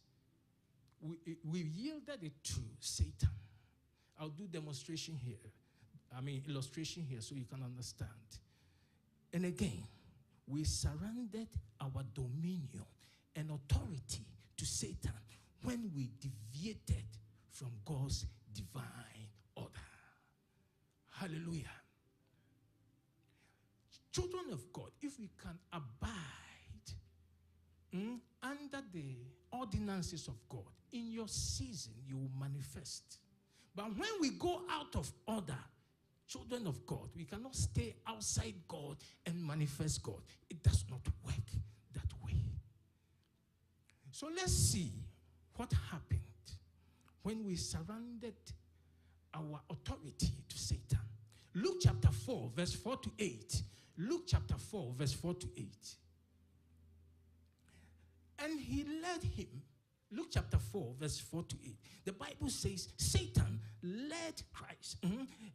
We yielded it to Satan. I'll do illustration here so you can understand. And again, we surrendered our dominion and authority to Satan when we deviated from God's divine order. Hallelujah. Children of God, if we can abide under the ordinances of God, in your season you will manifest. But when we go out of order, children of God, we cannot stay outside God and manifest God. It does not work that way. So let's see what happened when we surrendered our authority to Satan. Luke chapter 4, verse 4 to 8. Luke chapter 4, verse 4 to 8. And he led him. Luke chapter 4, verse 4 to 8. The Bible says Satan led Christ.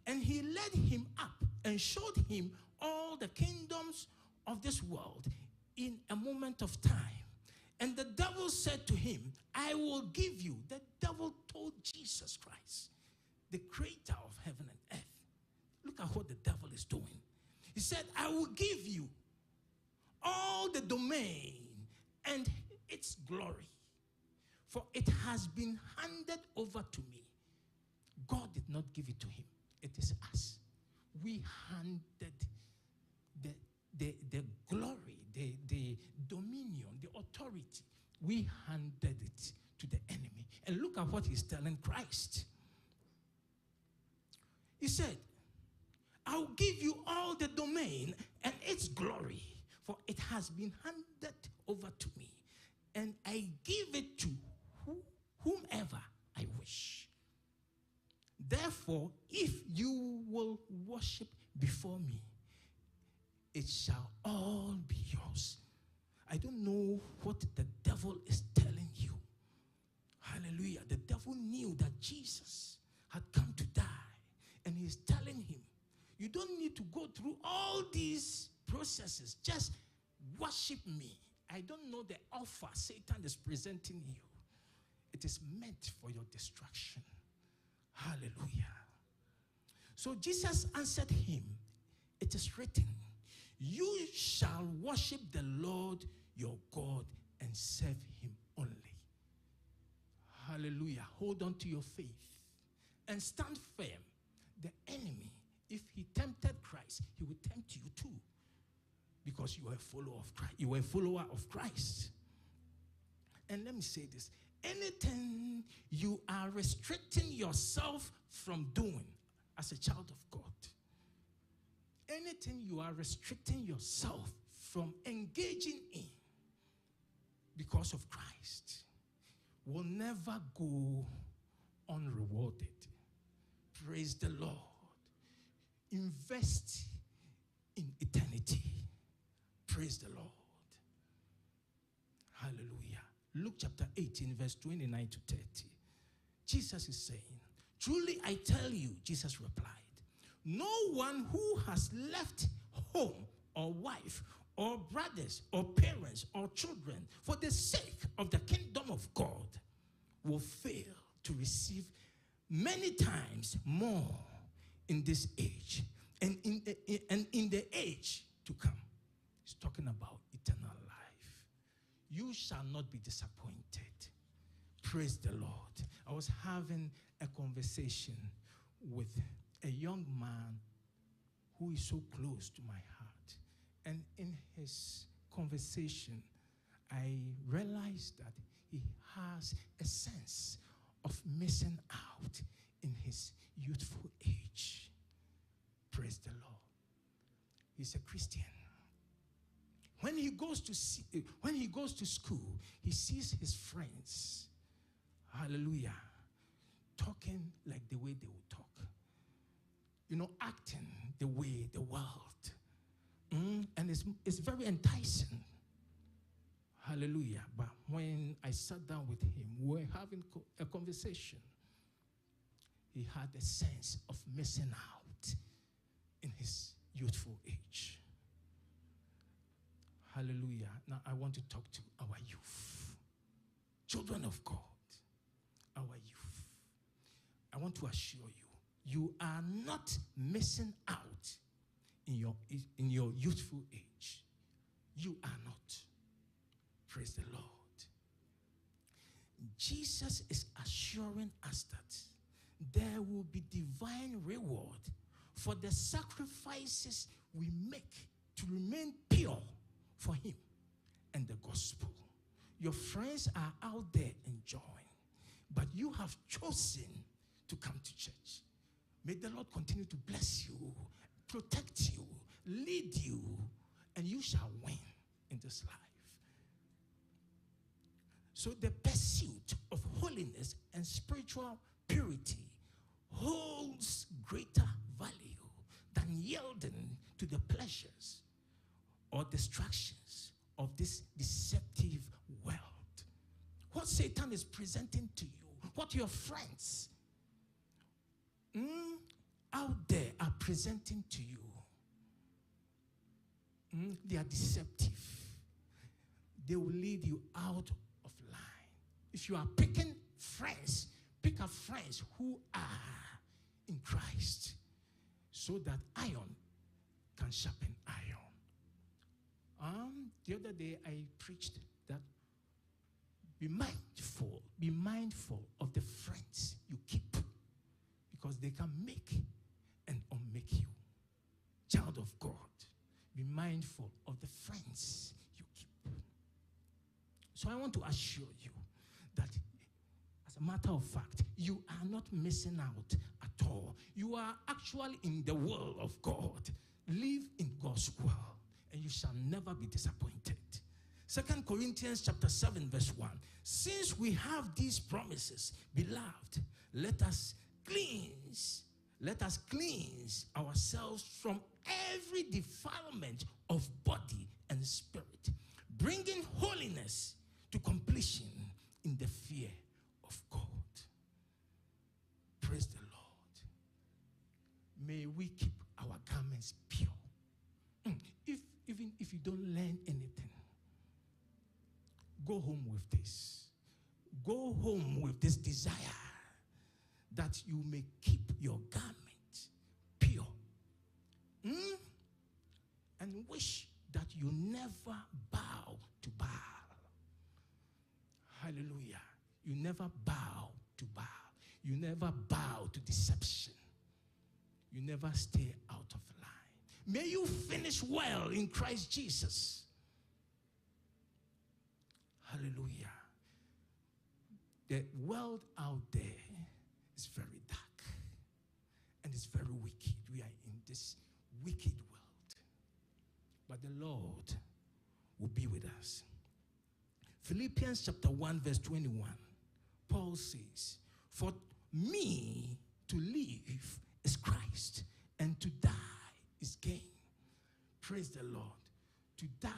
And he led him up and showed him all the kingdoms of this world in a moment of time. And the devil said to him, I will give you. The devil told Jesus Christ, the creator of heaven and earth. Look at what the devil is doing. He said, I will give you all the domain and its glory, for it has been handed over to me. God did not give it to him. It is us. We handed the glory, the dominion, the authority. We handed it to the enemy. And look at what he's telling Christ. He said, I'll give you all the domain and its glory, for it has been handed over to me. And I give it to whomever I wish. Therefore, if you will worship before me, it shall all be yours. I don't know what the devil is telling you. Hallelujah. The devil knew that Jesus had come to die. And he's telling him, you don't need to go through all these processes. Just worship me. I don't know the offer Satan is presenting you. It is meant for your destruction. Hallelujah. So Jesus answered him, it is written, you shall worship the Lord your God and serve him only. Hallelujah. Hold on to your faith and stand firm. The enemy, if he tempted Christ, he will tempt you too, because you are a follower of Christ. You are a follower of Christ. And let me say this. Anything you are restricting yourself from doing as a child of God, anything you are restricting yourself from engaging in because of Christ will never go unrewarded. Praise the Lord. Invest in eternity. Praise the Lord. Hallelujah. Luke chapter 18, verse 29 to 30. Jesus is saying, truly I tell you, Jesus replied, no one who has left home or wife or brothers or parents or children for the sake of the kingdom of God will fail to receive many times more in this age and in the age to come. He's talking about eternal life. You shall not be disappointed. Praise the Lord. I was having a conversation with a young man who is so close to my heart. And in his conversation, I realized that he has a sense of missing out in his youthful age. Praise the Lord. He's a Christian. When he goes to school, he sees his friends, hallelujah, talking like the way they would talk. acting the way the world. And it's very enticing. Hallelujah. But when I sat down with him, we were having a conversation. He had a sense of missing out in his youthful age. Hallelujah. Now I want to talk to our youth. Children of God, our youth. I want to assure you, you are not missing out in your youthful age. You are not. Praise the Lord. Jesus is assuring us that there will be divine reward for the sacrifices we make to remain pure for him and the gospel. Your friends are out there enjoying, but you have chosen to come to church. May the Lord continue to bless you, protect you, lead you, and you shall win in this life. So the pursuit of holiness and spiritual purity holds greater value than yielding to the pleasures or distractions of this deceptive world. What Satan is presenting to you, what your friends out there are presenting to you, they are deceptive. They will lead you out of line. If you are picking friends, pick up friends who are in Christ, so that iron can sharpen iron. The other day I preached that be mindful of the friends you keep, because they can make and unmake you. Child of God, be mindful of the friends you keep. So I want to assure you that, as a matter of fact, you are not missing out at all. You are actually in the will of God. Live in God's will, and you shall never be disappointed. 2 Corinthians chapter 7, verse 1. Since we have these promises, beloved, let us cleanse ourselves from every defilement of body and spirit, bringing holiness to completion in the fear of God. Praise the Lord. May we keep our garments pure. Even if you don't learn anything, go home with this. Go home with this desire that you may keep your garment pure. And wish that you never bow to Baal. Hallelujah. You never bow to Baal. You never bow to deception. You never stay out of line. May you finish well in Christ Jesus. Hallelujah. The world out there is very dark and it's very wicked. We are in this wicked world. But the Lord will be with us. Philippians chapter 1, verse 21. Paul says, for me to live is Christ, and to die is gain. Praise the Lord. To die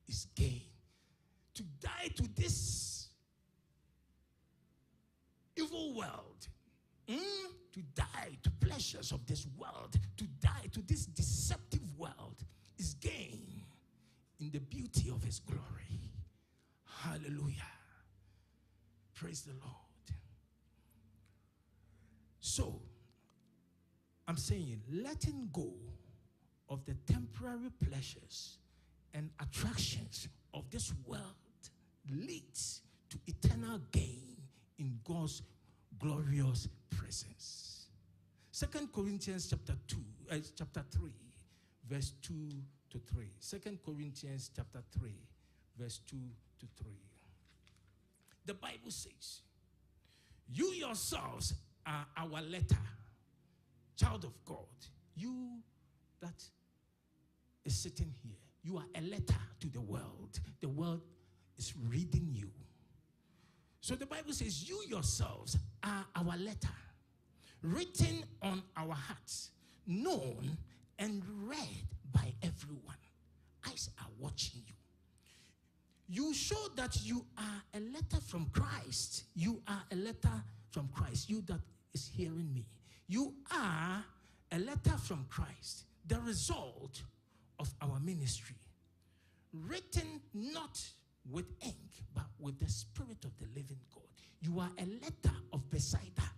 is gain. To die to this evil world, to die to pleasures of this world, to die to this deceptive world is gain in the beauty of his glory. Hallelujah. Praise the Lord. So, I'm saying, letting go of the temporary pleasures and attractions of this world leads to eternal gain in God's glorious presence. 2 Corinthians chapter 3, verse 2 to 3. 2 Corinthians chapter 3, verse 2 to 3. The Bible says, you yourselves are our letter, child of God. You that is sitting here, you are a letter to the world. The world is reading you. So the Bible says, you yourselves are our letter, written on our hearts, known and read by everyone. Eyes are watching you. You show that you are a letter from Christ. You are a letter from Christ. You that is hearing me. You are a letter from Christ. The result of our ministry. Written not with ink, but with the Spirit of the living God. You are a letter of Bethsaida.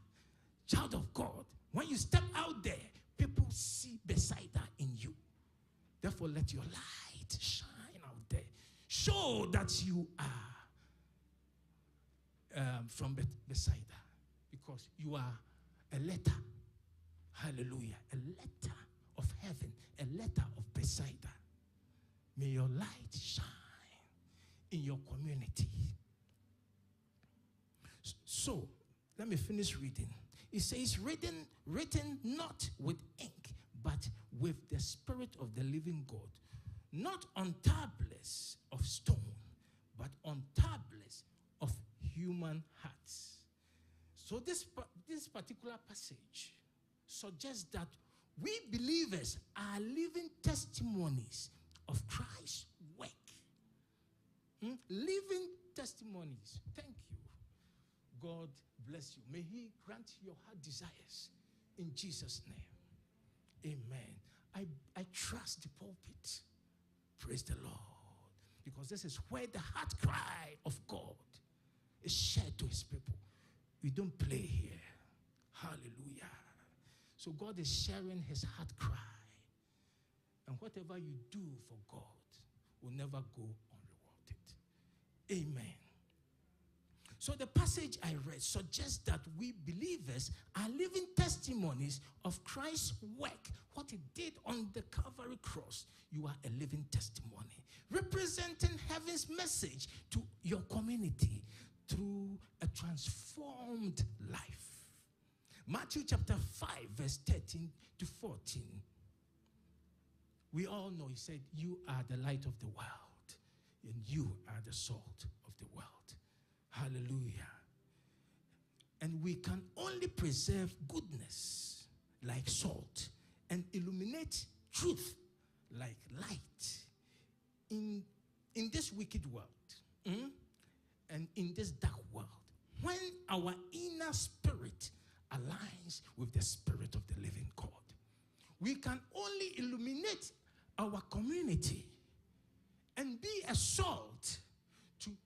Child of God. When you step out there, people see Bethsaida in you. Therefore, let your light shine out there. Show that you are from Bethsaida, because you are a letter. Hallelujah. A letter of heaven, a letter of Bethsaida. May your light shine in your community. So, let me finish reading. It says, written not with ink, but with the Spirit of the living God. Not on tablets of stone, but on tablets of human hearts. So this particular passage suggests that we believers are living testimonies of Christ's work. Living testimonies. Thank you. God bless you. May He grant your heart desires in Jesus' name. Amen. I trust the pulpit. Praise the Lord. Because this is where the heart cry of God is shared to His people. We don't play here. Hallelujah. So God is sharing His heart cry. And whatever you do for God will never go unrewarded. Amen. So the passage I read suggests that we believers are living testimonies of Christ's work, what He did on the Calvary cross. You are a living testimony, representing heaven's message to your community through a transformed life. Matthew chapter 5, verse 13 to 14. We all know, He said, you are the light of the world, and you are the salt of the world. Hallelujah. And we can only preserve goodness like salt and illuminate truth like light in this wicked world and in this dark world. When our inner spirit aligns with the Spirit of the living God, we can only illuminate our community and be a salt to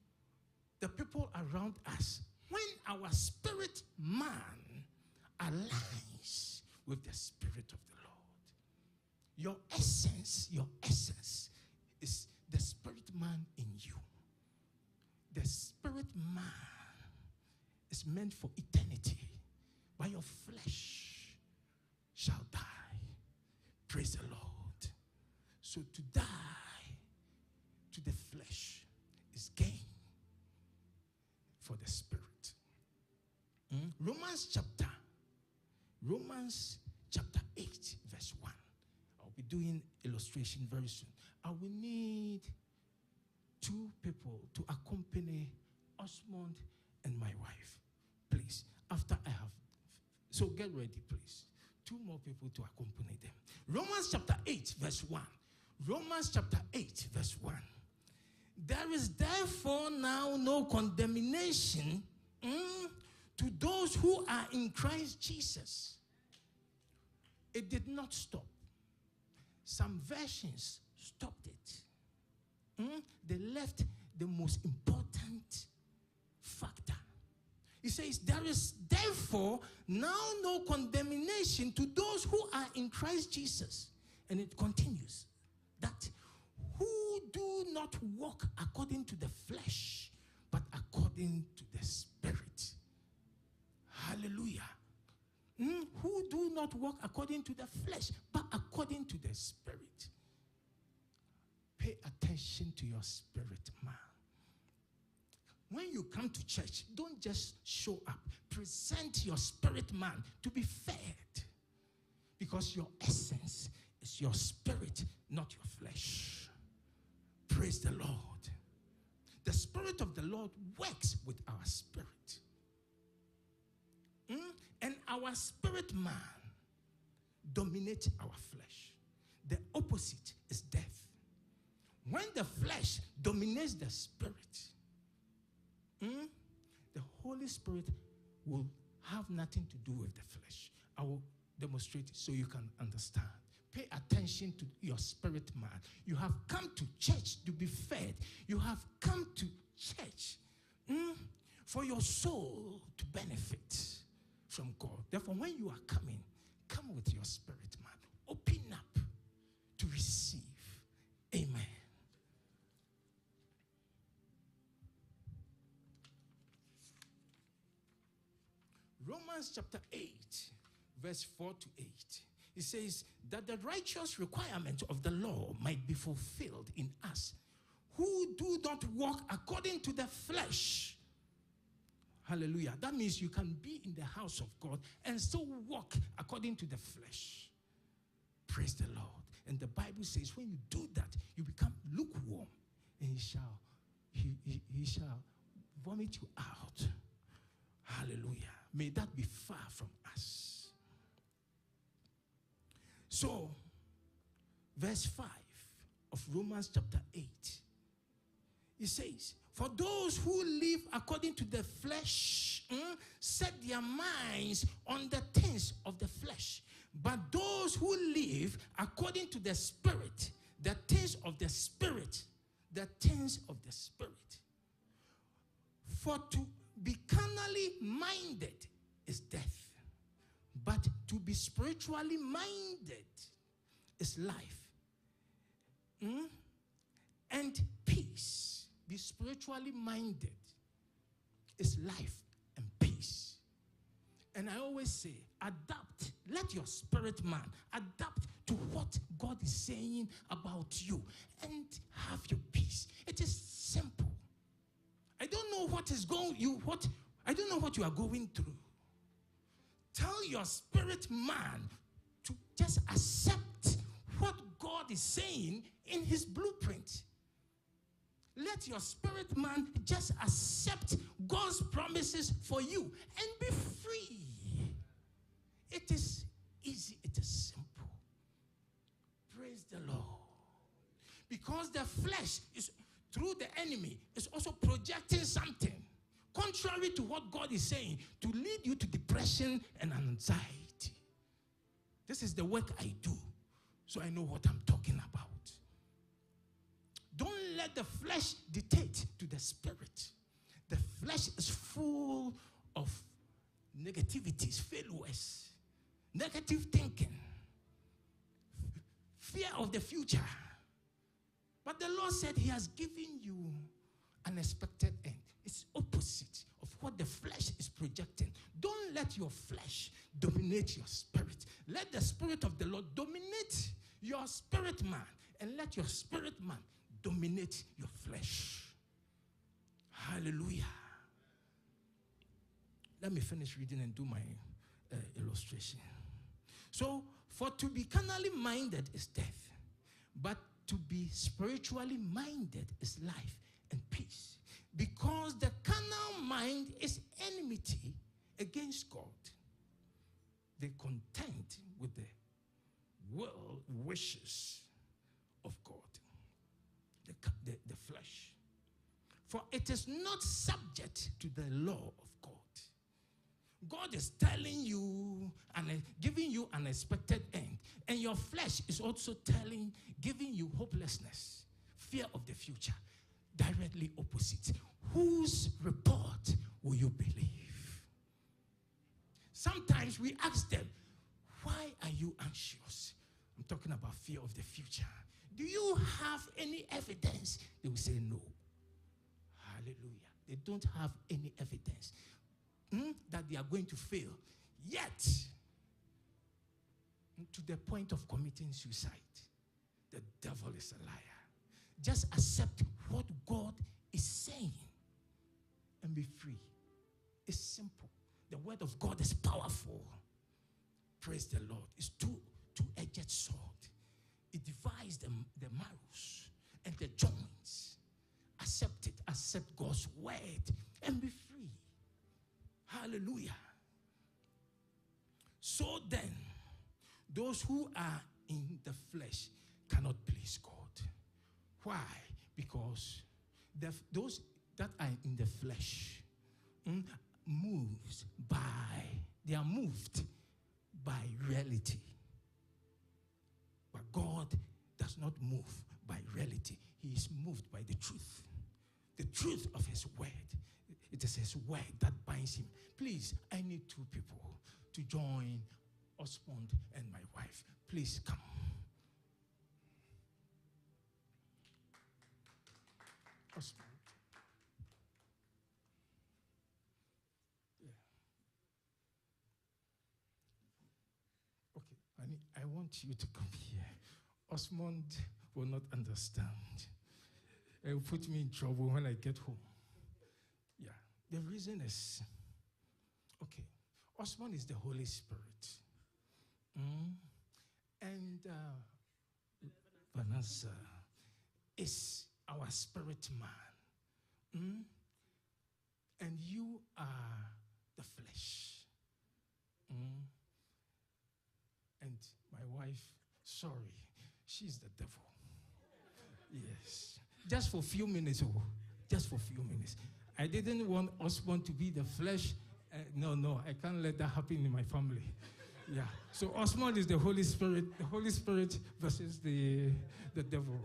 the people around us. When our spirit man aligns with the Spirit of the Lord, your essence is the spirit man in you. The spirit man is meant for eternity, but your flesh shall die. Praise the Lord. So to die to the flesh is gain for the spirit. Romans chapter 8, verse 1. I'll be doing illustration very soon. I will need 2 people to accompany Osmond and my wife. Please, after I have. So get ready, please. 2 more people to accompany them. Romans chapter 8, verse 1. Romans chapter 8, verse 1. There is therefore now no condemnation to those who are in Christ Jesus. It did not stop. Some versions stopped it. They left the most important factor. It says, there is therefore now no condemnation to those who are in Christ Jesus. And it continues that who do not walk according to the flesh, but according to the Spirit. Hallelujah. Who do not walk according to the flesh, but according to the Spirit. Pay attention to your spirit, man. When you come to church, don't just show up. Present your spirit man to be fed. Because your essence is your spirit, not your flesh. Praise the Lord. The Spirit of the Lord works with our spirit. And our spirit man dominate our flesh. The opposite is death. When the flesh dominates the spirit, the Holy Spirit will have nothing to do with the flesh. I will demonstrate it so you can understand. Pay attention to your spirit man. You have come to church to be fed. You have come to church for your soul to benefit from God. Therefore, when you are coming, come with your spirit man. Open up to receive. Amen. Romans chapter 8, verse 4 to 8. It says that the righteous requirement of the law might be fulfilled in us, who do not walk according to the flesh. Hallelujah. That means you can be in the house of God and still walk according to the flesh. Praise the Lord. And the Bible says when you do that, you become lukewarm, and he shall vomit you out. Hallelujah. May that be far from us. So, verse 5 of Romans chapter 8, it says, for those who live according to the flesh set their minds on the things of the flesh. But those who live according to the Spirit, the things of the Spirit, the things of the Spirit. For to be carnally minded is death, but to be spiritually minded is life and peace. Be spiritually minded is life and peace. And I always say, adapt. Let your spirit man adapt to what God is saying about you and have your peace. It is simple. I don't know what I don't know what you are going through. Tell your spirit man to just accept what God is saying in his blueprint. Let your spirit man just accept God's promises for you and be free. It is easy. It is simple. Praise the Lord. Because the flesh is, through the enemy, is also projecting something contrary to what God is saying to lead you to depression and anxiety. This is the work I do, so I know what I'm talking about. Don't let the flesh dictate to the spirit. The flesh is full of negativities, failures, negative thinking, fear of the future. But the Lord said he has given you an expected end. It's opposite of what the flesh is projecting. Don't let your flesh dominate your spirit. Let the Spirit of the Lord dominate your spirit man, and let your spirit man dominate your flesh. Hallelujah. Let me finish reading and do my illustration. So, for to be carnally minded is death, but to be spiritually minded is life and peace. Because the carnal mind is enmity against God. They contend with the will wishes of God. The flesh. For it is not subject to the law of God. God is telling you and giving you an expected end. And your flesh is also giving you hopelessness, fear of the future. Directly opposite. Whose report will you believe? Sometimes we ask them, why are you anxious? I'm talking about fear of the future. Do you have any evidence? They will say no. Hallelujah. They don't have any evidence that they are going to fail. Yet, to the point of committing suicide, the devil is a liar. Just accept what God is saying and be free. It's simple. The word of God is powerful. Praise the Lord. It's two-edged sword. It divides the marrows and the joints. Accept it. Accept God's word and be free. Hallelujah. So then, those those who are in the flesh cannot please God. Why? Because those that are in the flesh they are moved by reality. But God does not move by reality. He is moved by the truth. The truth of his word. It is his word that binds him. Please, I need two people to join Osmond and my wife. Please come. Osmond. Yeah. Okay, I want you to come here. Osmond will not understand. It will put me in trouble when I get home. Yeah. The reason is, okay, Osmond is the Holy Spirit. And Vanessa is our spirit man. And you are the flesh. And my wife, sorry, she's the devil. Yes. Just for a few minutes. Just for a few minutes. I didn't want Osmond to be the flesh. No, I can't let that happen in my family. Yeah. So Osmond is the Holy Spirit versus the devil.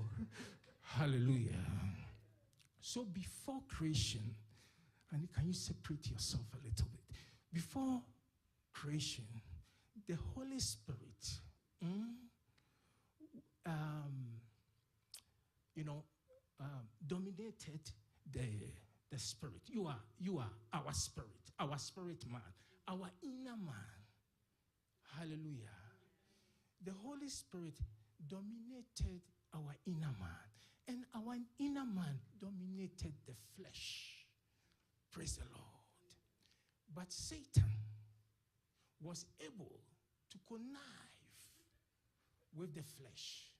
Hallelujah. So before creation, and can you separate yourself a little bit? Before creation, the Holy Spirit, dominated the spirit. You are our spirit man, our inner man. Hallelujah. The Holy Spirit dominated our inner man, and our inner man dominated the flesh. Praise the Lord. But Satan was able to connive with the flesh.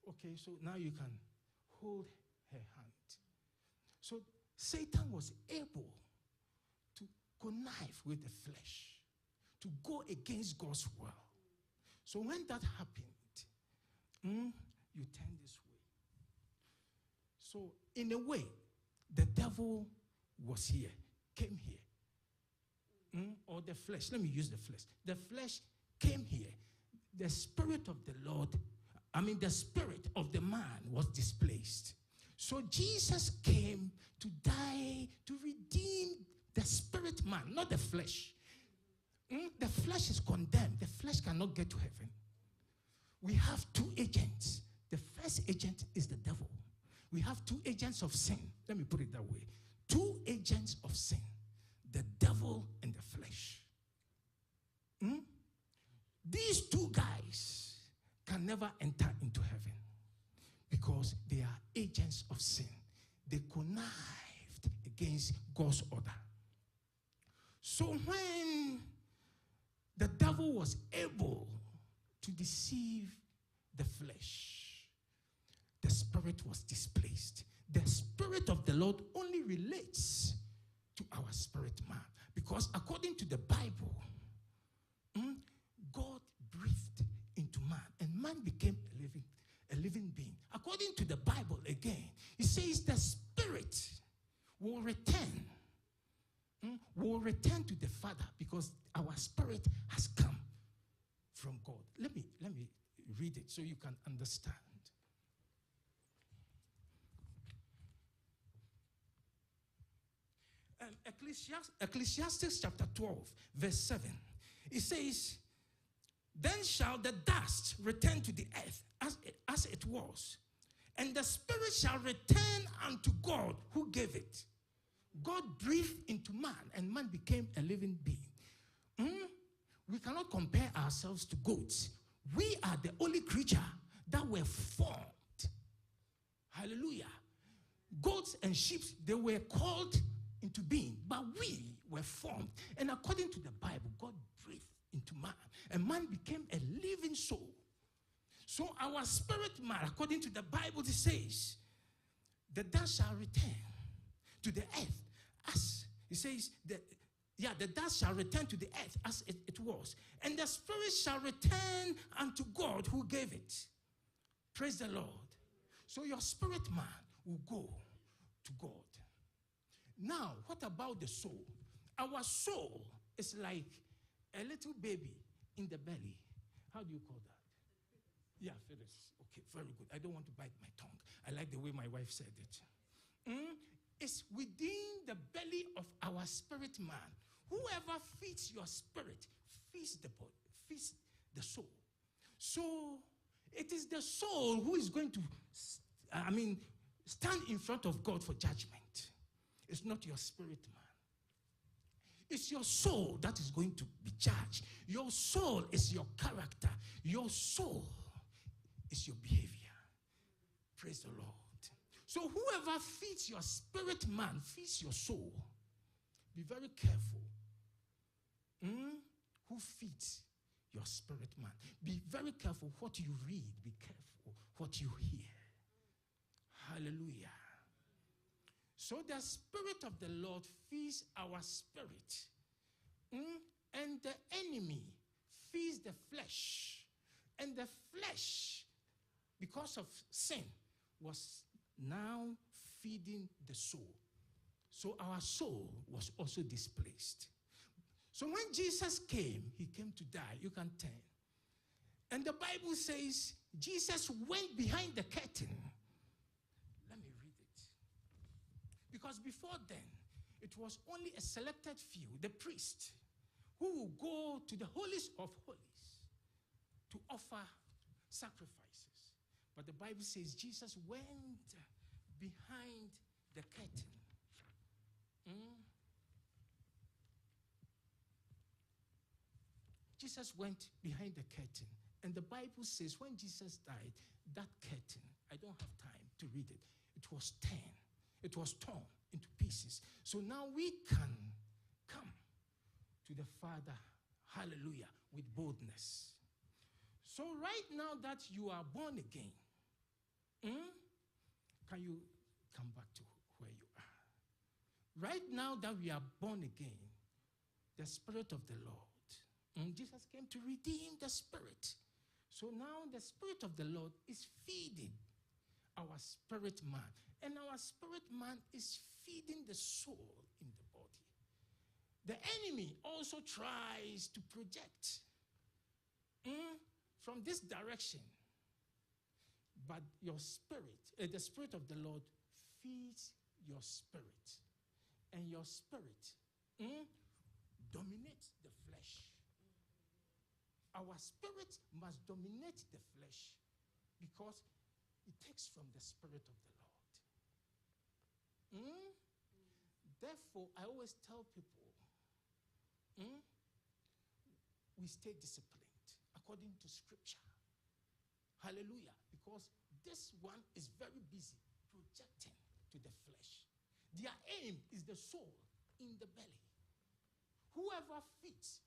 Okay, so now you can hold her hand. So Satan was able to connive with the flesh, to go against God's will. So when that happened, you turn this way. So in a way, the devil was here, came here. Or the flesh, let me use the flesh. The flesh came here. The spirit of the Lord, the spirit of the man was displaced. So Jesus came to die, to redeem the spirit man, not the flesh. The flesh is condemned. The flesh cannot get to heaven. We have two agents. The first agent is the devil. We have two agents of sin. Let me put it that way. Two agents of sin. The devil and the flesh. These two guys can never enter into heaven because they are agents of sin. They connived against God's order. So when the devil was able to deceive the flesh, the spirit was displaced. The spirit of the Lord only relates to our spirit man, because according to the Bible, God breathed into man, and man became a living being. According to the Bible again, it says the spirit will return to the Father, because our spirit has come from God. Let me read it so you can understand. Ecclesiastes chapter 12, verse 7. It says, "Then shall the dust return to the earth as it was, and the spirit shall return unto God who gave it." God breathed into man, and man became a living being. We cannot compare ourselves to goats. We are the only creature that were formed. Hallelujah. Goats and sheep, they were called into being, but we were formed. And according to the Bible, God breathed into man, and man became a living soul. So our spirit man, according to the Bible, it says, the dust shall return to the earth. As it says, the dust shall return to the earth as it was, and the spirit shall return unto God who gave it. Praise the Lord. So your spirit man will go to God. Now, what about the soul? Our soul is like a little baby in the belly. How do you call that? Yeah, fetus. Okay, very good. I don't want to bite my tongue. I like the way my wife said it. It's within the belly of our spirit man. Whoever feeds your spirit feeds the body, feeds the soul. So it is the soul who is going to, stand in front of God for judgment. It's not your spirit man. It's your soul that is going to be judged. Your soul is your character. Your soul is your behavior. Praise the Lord. So whoever feeds your spirit man feeds your soul. Be very careful. Who feeds your spirit man? Be very careful what you read. Be careful what you hear. Hallelujah. So the Spirit of the Lord feeds our spirit. And the enemy feeds the flesh. And the flesh, because of sin, was now feeding the soul. So our soul was also displaced. So when Jesus came, he came to die. You can turn. And the Bible says Jesus went behind the curtain. Let me read it. Because before then, it was only a selected few, the priest, who will go to the holiest of holies to offer sacrifices. But the Bible says Jesus went behind the curtain. Jesus went behind the curtain. And the Bible says when Jesus died, that curtain, I don't have time to read it, it was torn. It was torn into pieces. So now we can come to the Father, hallelujah, with boldness. So right now that you are born again, can you come back to where you are? Right now that we are born again, the Spirit of the Lord, Jesus came to redeem the spirit. So now the Spirit of the Lord is feeding our spirit man. And our spirit man is feeding the soul in the body. The enemy also tries to project from this direction. But your spirit, the Spirit of the Lord feeds your spirit. And your spirit dominates the flesh. Our spirit must dominate the flesh because it takes from the Spirit of the Lord. Therefore, I always tell people, we stay disciplined according to Scripture. Hallelujah. Because this one is very busy projecting to the flesh. Their aim is the soul in the belly. Whoever feeds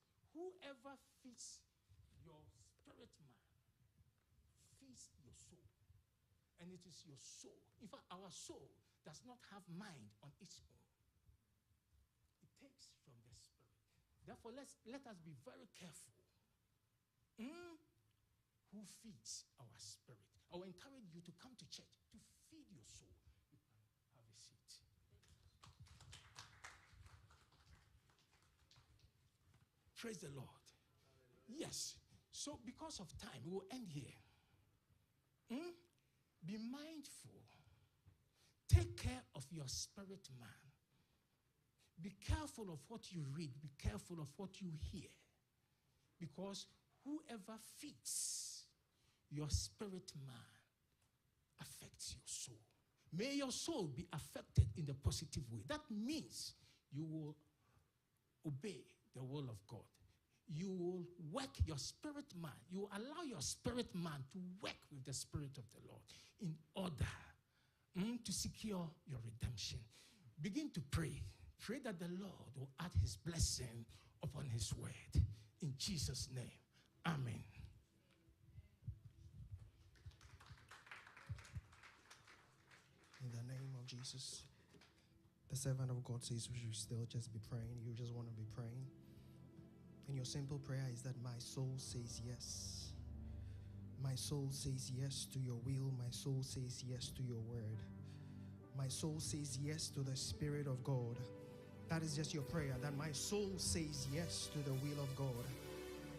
your spirit man feeds your soul. And it is your soul. In fact, our soul does not have mind on its own. It takes from the spirit. Therefore, let us be very careful. Who feeds our spirit? I will encourage you to come to church to feed your soul. You can have a seat. Praise the Lord. Yes. So because of time, we will end here. Be mindful. Take care of your spirit man. Be careful of what you read. Be careful of what you hear. Because whoever feeds your spirit man affects your soul. May your soul be affected in the positive way. That means you will obey the will of God. You will work your spirit man. You will allow your spirit man to work with the Spirit of the Lord in order to secure your redemption. Begin to pray. Pray that the Lord will add his blessing upon his word. In Jesus' name, amen. In the name of Jesus. The servant of God says we should still just be praying. You just want to be praying. And your simple prayer is that my soul says yes. My soul says yes to your will. My soul says yes to your word. My soul says yes to the Spirit of God. That is just your prayer, that my soul says yes to the will of God.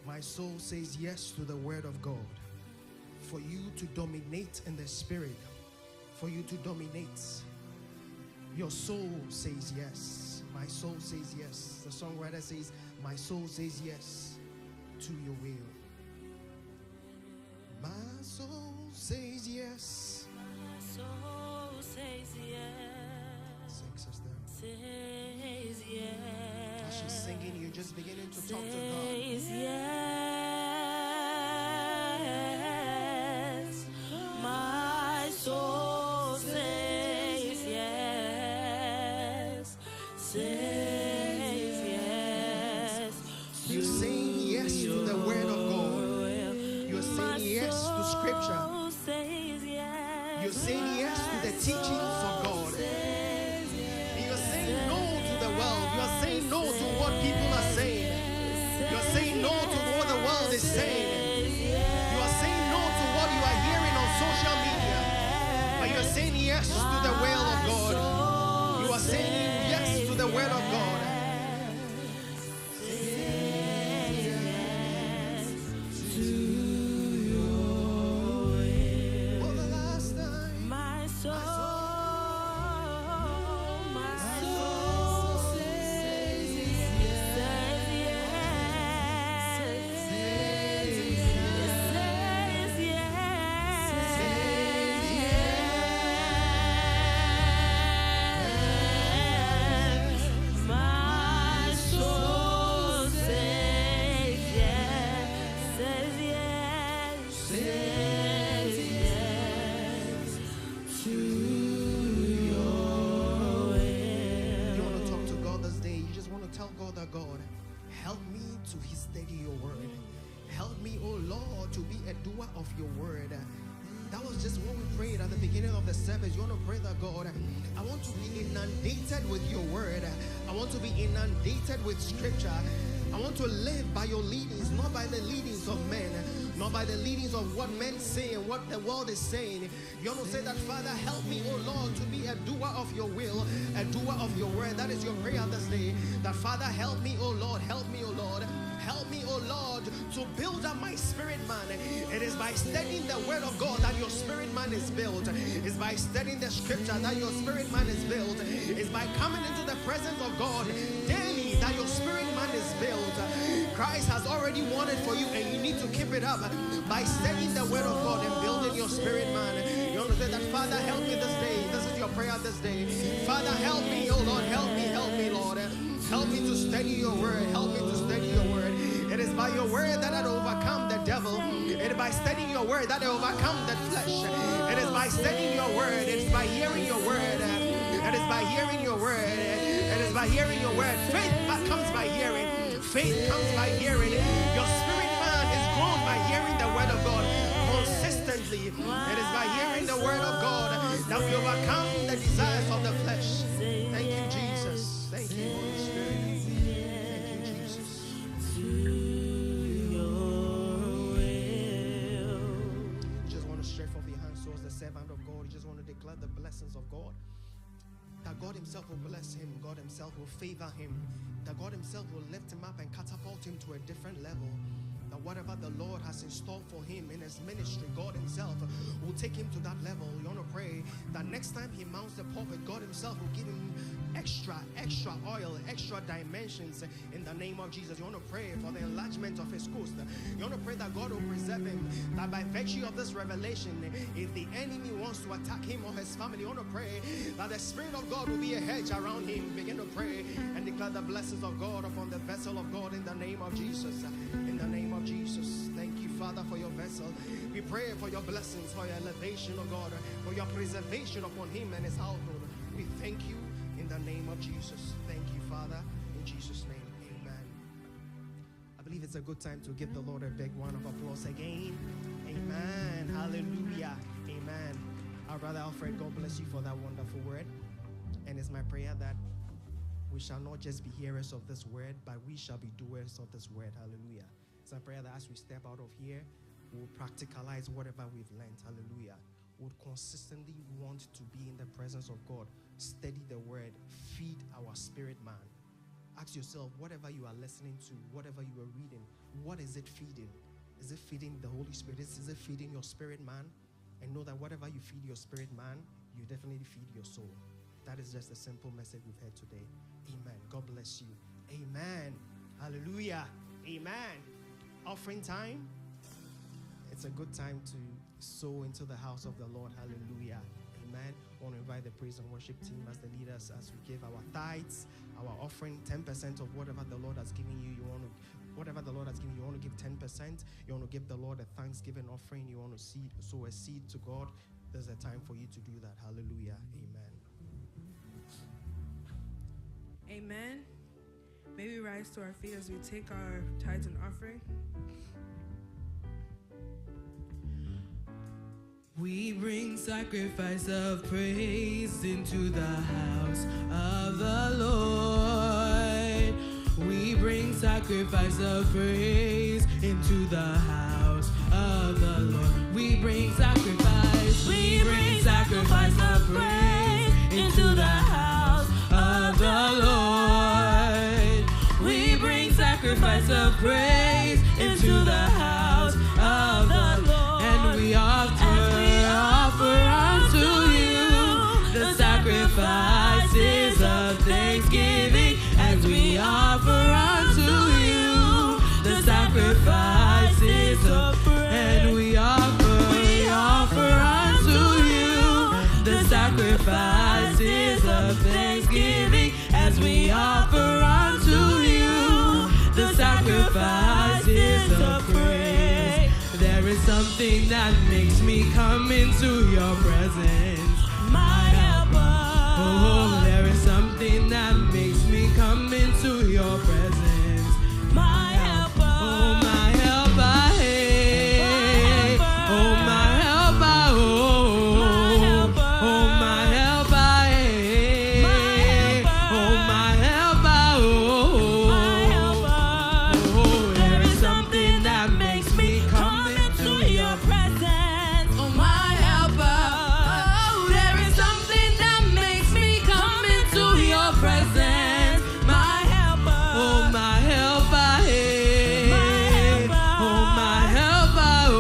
My soul says yes to the word of God. For you to dominate in the Spirit. For you to dominate. Your soul says yes. My soul says yes. The songwriter says, my soul says yes to your will. My soul says yes. My soul says yes. Sing, sister. Says yes. As she's singing, you're just beginning to talk to God. Says yes. My soul says yes. Says yes. You're saying yes to the word of God. You're saying yes to scripture. You're saying yes to the teachings of God. You're saying no to the world. You're saying no to what people are saying. You're saying no to what the world is saying. You are saying no to what you are hearing on social media. But you're saying yes to the will of God. You are saying yes to the word of God. With scripture. I want to live by your leadings, not by the leadings of men, not by the leadings of what men say and what the world is saying. You want to say that, Father, help me, oh Lord, to be a doer of your will, a doer of your word. That is your prayer this day. That, Father, help me, oh Lord, help me, oh Lord. Help me, oh Lord, to build up my spirit man. It is by studying the word of God that your spirit man is built. It's by studying the scripture that your spirit man is built. It's by coming into the presence of God daily that your spirit man is built. Christ has already won it for you, and you need to keep it up by studying the word of God and building your spirit man. You want to say that, Father, help me this day. This is your prayer this day. Father, help me, oh Lord, help me, Lord. Help me to study your word. Help me to study your word. It is by your word that I overcome the devil. It is by studying your word that I overcome the flesh. It is by studying your word. It is by hearing your word. It is by hearing your word. It is by hearing your word. Faith comes by hearing. Faith comes by hearing. Your spirit man is grown by hearing the word of God consistently. It is by hearing the word of God that we overcome the desires of the flesh. Thank you, Jesus. Thank you, Holy Spirit. Thank you, Jesus. You just want to stretch forth your hands towards the servant of God. You just want to declare the blessings of God. That God himself will bless him. God himself will favor him. That God himself will lift him up and catapult him to a different level. That whatever the Lord has in store for him in his ministry, God himself will take him to that level. You want to pray that next time he mounts the pulpit, God himself will give him extra oil, extra dimensions in the name of Jesus. You want to pray for the enlargement of his coast. You want to pray that God will preserve him, that by virtue of this revelation, if the enemy wants to attack him or his family, you want to pray that the Spirit of God will be a hedge around him. Begin to pray and declare the blessings of God upon the vessel of God in the name of Jesus. In the name of Jesus. Thank you, Father, for your vessel. We pray for your blessings, for your elevation, oh God, for your preservation upon him and his household. We thank you in the name of Jesus. Thank you, Father, in Jesus' name. Amen. I believe it's a good time to give the Lord a big round of applause again. Amen. Hallelujah. Amen. Our brother Alfred, God bless you for that wonderful word. And it's my prayer that we shall not just be hearers of this word, but we shall be doers of this word. Hallelujah. It's my prayer that as we step out of here, we'll practicalize whatever we've learned. Hallelujah. We'll consistently want to be in the presence of God, study the word, feed our spirit man. Ask yourself, whatever you are listening to, whatever you are reading, what is it feeding? Is it feeding the Holy Spirit? Is it feeding your spirit man? And know that whatever you feed your spirit man, you definitely feed your soul. That is just a simple message we've heard today. Amen. God bless you. Amen. Hallelujah. Amen. Offering time. It's a good time to sow into the house of the Lord. Hallelujah. Amen. I want to invite the praise and worship team as the leaders as we give our tithes, our offering, 10% of whatever the Lord has given you. Whatever the Lord has given you, you want to give 10%. You want to give the Lord a thanksgiving offering. You want to sow a seed to God. There's a time for you to do that. Hallelujah. Amen. Amen. May we rise to our feet as we take our tithes and offering. We bring sacrifice of praise into the house of the Lord. We bring sacrifice of praise into the house of the Lord. We bring sacrifice. We bring sacrifice of praise into the house of the Lord. We bring sacrifice of praise into the house of the Lord. And we offer unto you the sacrifices of thanksgiving, as we offer unto you the sacrifices of praise. And we offer unto you the sacrifices of thanksgiving, as we offer unto you the sacrifices of praise. There is something that makes me come into your presence, my helper. Oh, there is something that makes me come into your presence, my helper. Oh, my helper, hey. Oh, my helper, oh. Oh, my helper, hey. Oh, my helper, oh. Oh, there is something that makes me come into your presence, oh, my helper. Oh, there is something that makes me come into your presence, my helper. Oh, my helper, hey. Oh, my helper, oh.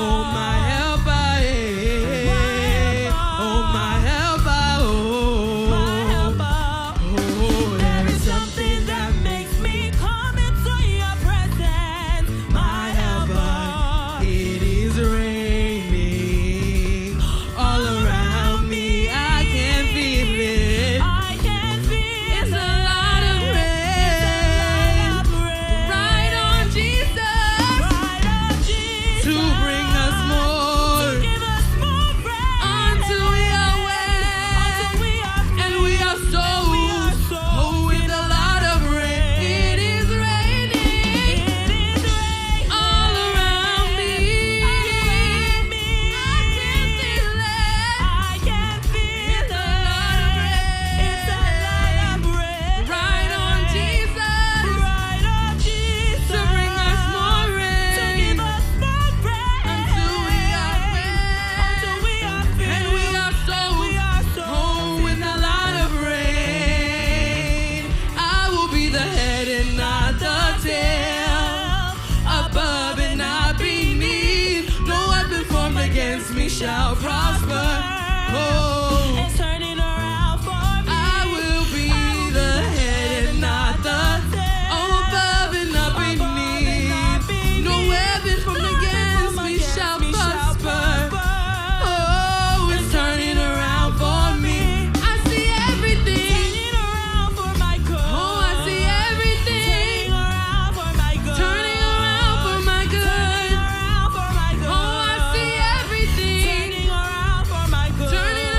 Oh, my helper, hey. Oh, my helper, oh. Oh, there is something that makes me come into your presence, my helper. It is raining all around me. I can feel it. I can feel it's a lot of rain. Right on Jesus. Right on Jesus. To bring us more. To give us more rain. Until we are wet. Until we are free. And we are so with a lot of rain. It is raining. It is raining all around me. I can feel it. I can feel it's a lot of rain. It's a lot of rain. Right on Jesus. Right on Jesus. To bring us more rain. To give us more rain. Until we are wet. Until we are free. And we are so with a lot of rain. I will be the head and not the tail, above and not beneath. No weapon formed against me shall prosper. Oh, it's turning around for me. I will be the head and not the tail, above and not beneath. No weapon formed against me shall prosper. Oh, it's turning around for me. I see everything turning around for my good. Oh, I see everything turning around for my good. Turning around for my good. Turning around for my good. Oh, I see everything turning around for my good. Turning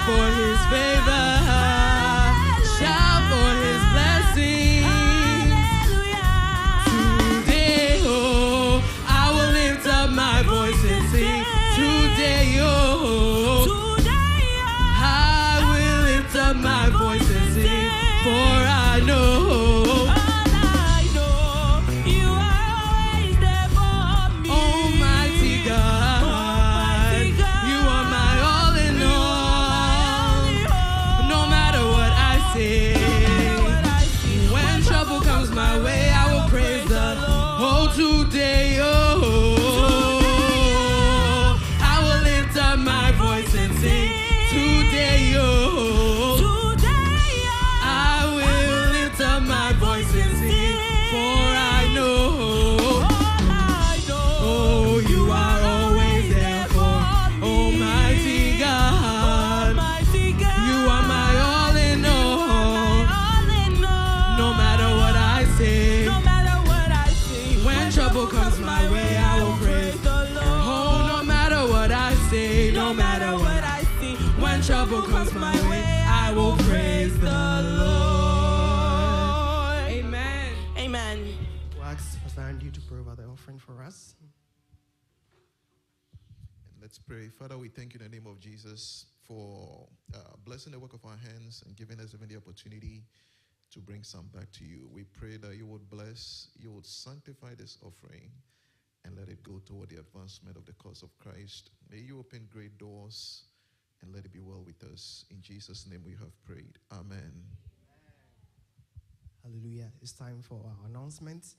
for his favor. Shout for his blessings. Today, oh, I will lift up my voice and sing. Today, oh, I will lift up my voice and sing. For I know you are always there for me. Almighty God, you are my all in all. No matter what I say, when trouble comes my way, I will praise the Lord. Oh, today, oh, I will lift up my voice and sing. Today, oh, I will lift up my voice and sing. For I know, oh, you are always there for Almighty God. You are my all in all. No matter what I say, when trouble comes my way, I will praise the Lord. Oh, no matter what I say, no matter what I see, when trouble comes my way, I will praise the Lord. Amen. Amen. We'll ask Pastor Andy to pray over the offering for us. And let's pray. Father, we thank you in the name of Jesus for blessing the work of our hands and giving us even the opportunity to bring some back to you. We pray that you would bless, you would sanctify this offering and let it go toward the advancement of the cause of Christ. May you open great doors and let it be well with us. In Jesus' name we have prayed. Amen. Hallelujah. It's time for our announcements.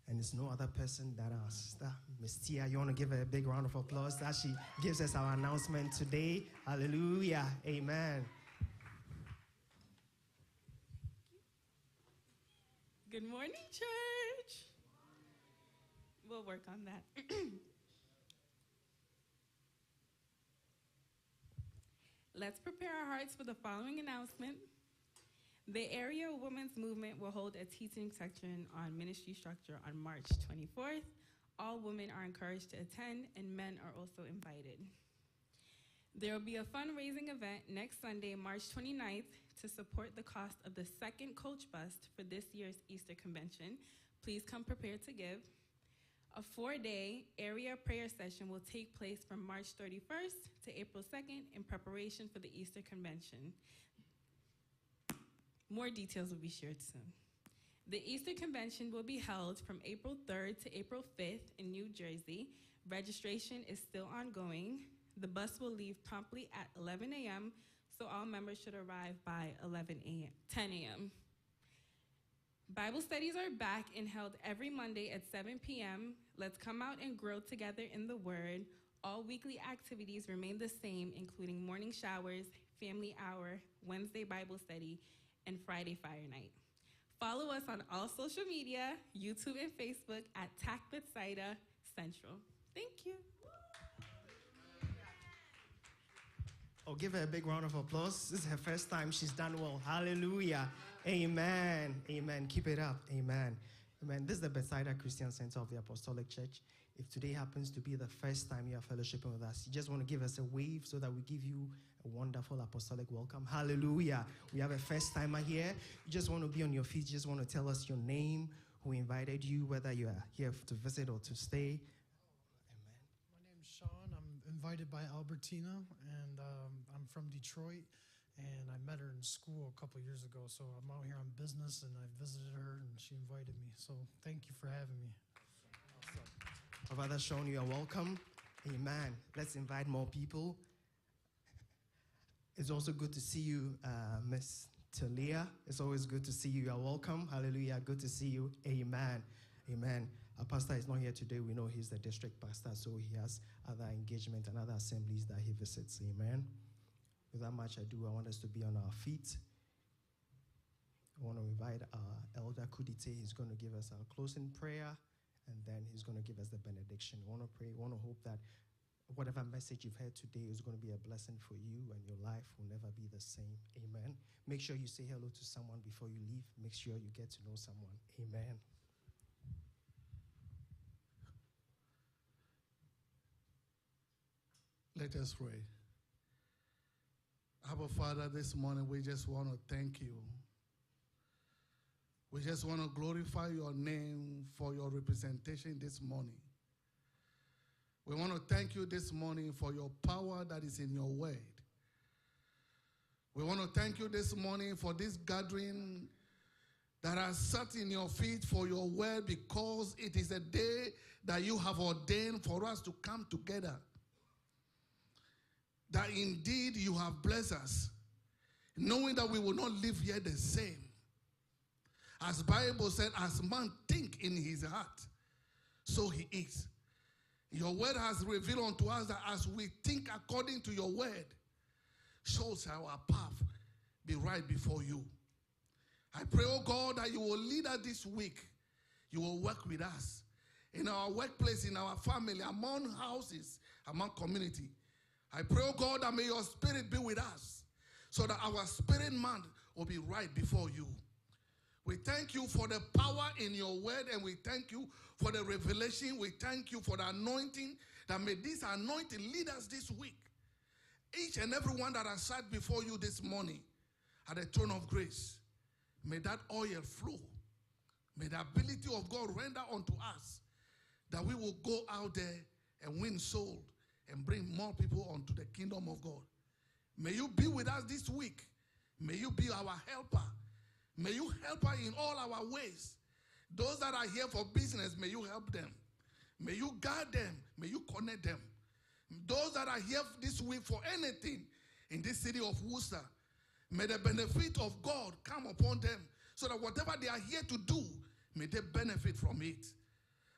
And it's no other person than our sister, Miss Tia. You want to give her a big round of applause as she gives us our announcement today. Hallelujah. Amen. Good morning, church. We'll work on that. Let's prepare our hearts for the following announcement. The Area Women's Movement will hold a teaching section on ministry structure on March 24th. All women are encouraged to attend, and men are also invited. There will be a fundraising event next Sunday, March 29th, to support the cost of the second coach bus for this year's Easter convention. Please come prepared to give. A 4-day area prayer session will take place from March 31st to April 2nd in preparation for the Easter convention. More details will be shared soon. The Easter convention will be held from April 3rd to April 5th in New Jersey. Registration is still ongoing. The bus will leave promptly at 11 a.m., so all members should arrive by 10 a.m. Bible studies are back and held every Monday at 7 p.m. Let's come out and grow together in the Word. All weekly activities remain the same, including morning showers, family hour, Wednesday Bible study, and Friday Fire Night. Follow us on all social media, YouTube and Facebook at TAC Bethsaida Central. Thank you. Oh, give her a big round of applause. This is her first time. She's done well. Hallelujah. Amen. Amen. Keep it up. Amen. Amen. This is the Bethsaida Christian Center of the Apostolic Church. If today happens to be the first time you are fellowshipping with us, you just want to give us a wave so that we give you a wonderful apostolic welcome. Hallelujah. We have a first timer here. You just want to be on your feet. You just want to tell us your name, who invited you, whether you are here to visit or to stay. Amen. My name's Sean. I'm invited by Albertina, and I'm from Detroit. And I met her in school a couple years ago, so I'm out here on business, and I visited her, and she invited me. So thank you for having me. Awesome. Brother Sean, you are welcome. Amen. Let's invite more people. It's also good to see you, Miss Talia. It's always good to see you. You are welcome. Hallelujah. Good to see you. Amen. Amen. Our pastor is not here today. We know he's the district pastor, so he has other engagements and other assemblies that he visits. Amen. Without much ado, I want us to be on our feet. I want to invite our elder Kudite. He's going to give us our closing prayer, and then he's going to give us the benediction. We want to pray. We want to hope that whatever message you've heard today is going to be a blessing for you, and your life will never be the same. Amen. Make sure you say hello to someone before you leave. Make sure you get to know someone. Amen. Let us pray. Abba Father, this morning we just want to thank you. We just want to glorify your name for your representation this morning. We want to thank you this morning for your power that is in your word. We want to thank you this morning for this gathering that has sat in your feet for your word, because it is a day that you have ordained for us to come together. That indeed you have blessed us, knowing that we will not live here the same. As Bible said, as man think in his heart, so he is. Your word has revealed unto us that as we think according to your word, so shall our path be right before you. I pray, oh God, that you will lead us this week. You will work with us in our workplace, in our family, among houses, among community. I pray, oh God, that may your spirit be with us so that our spirit man will be right before you. We thank you for the power in your word, and we thank you for the revelation. We thank you for the anointing, that may this anointing lead us this week. Each and every one that has sat before you this morning at the throne of grace, may that oil flow. May the ability of God render unto us that we will go out there and win souls and bring more people onto the kingdom of God. May you be with us this week. May you be our helper. May you help us in all our ways. Those that are here for business, may you help them. May you guide them. May you connect them. Those that are here this week for anything in this city of Worcester, may the benefit of God come upon them, so that whatever they are here to do, may they benefit from it.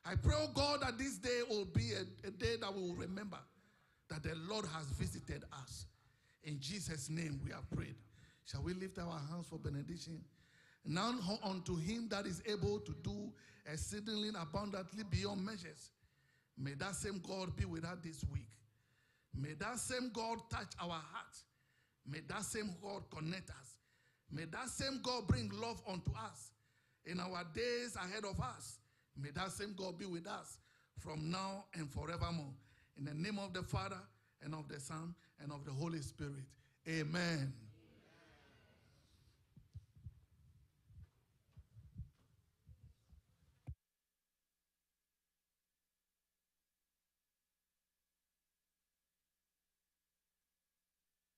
I pray, oh God, that this day will be a day that we will remember that the Lord has visited us. In Jesus' name we have prayed. Shall we lift our hands for benediction? Now unto him that is able to do exceedingly abundantly beyond measures. May that same God be with us this week. May that same God touch our hearts. May that same God connect us. May that same God bring love unto us in our days ahead of us. May that same God be with us from now and forevermore. In the name of the Father, and of the Son, and of the Holy Spirit. Amen.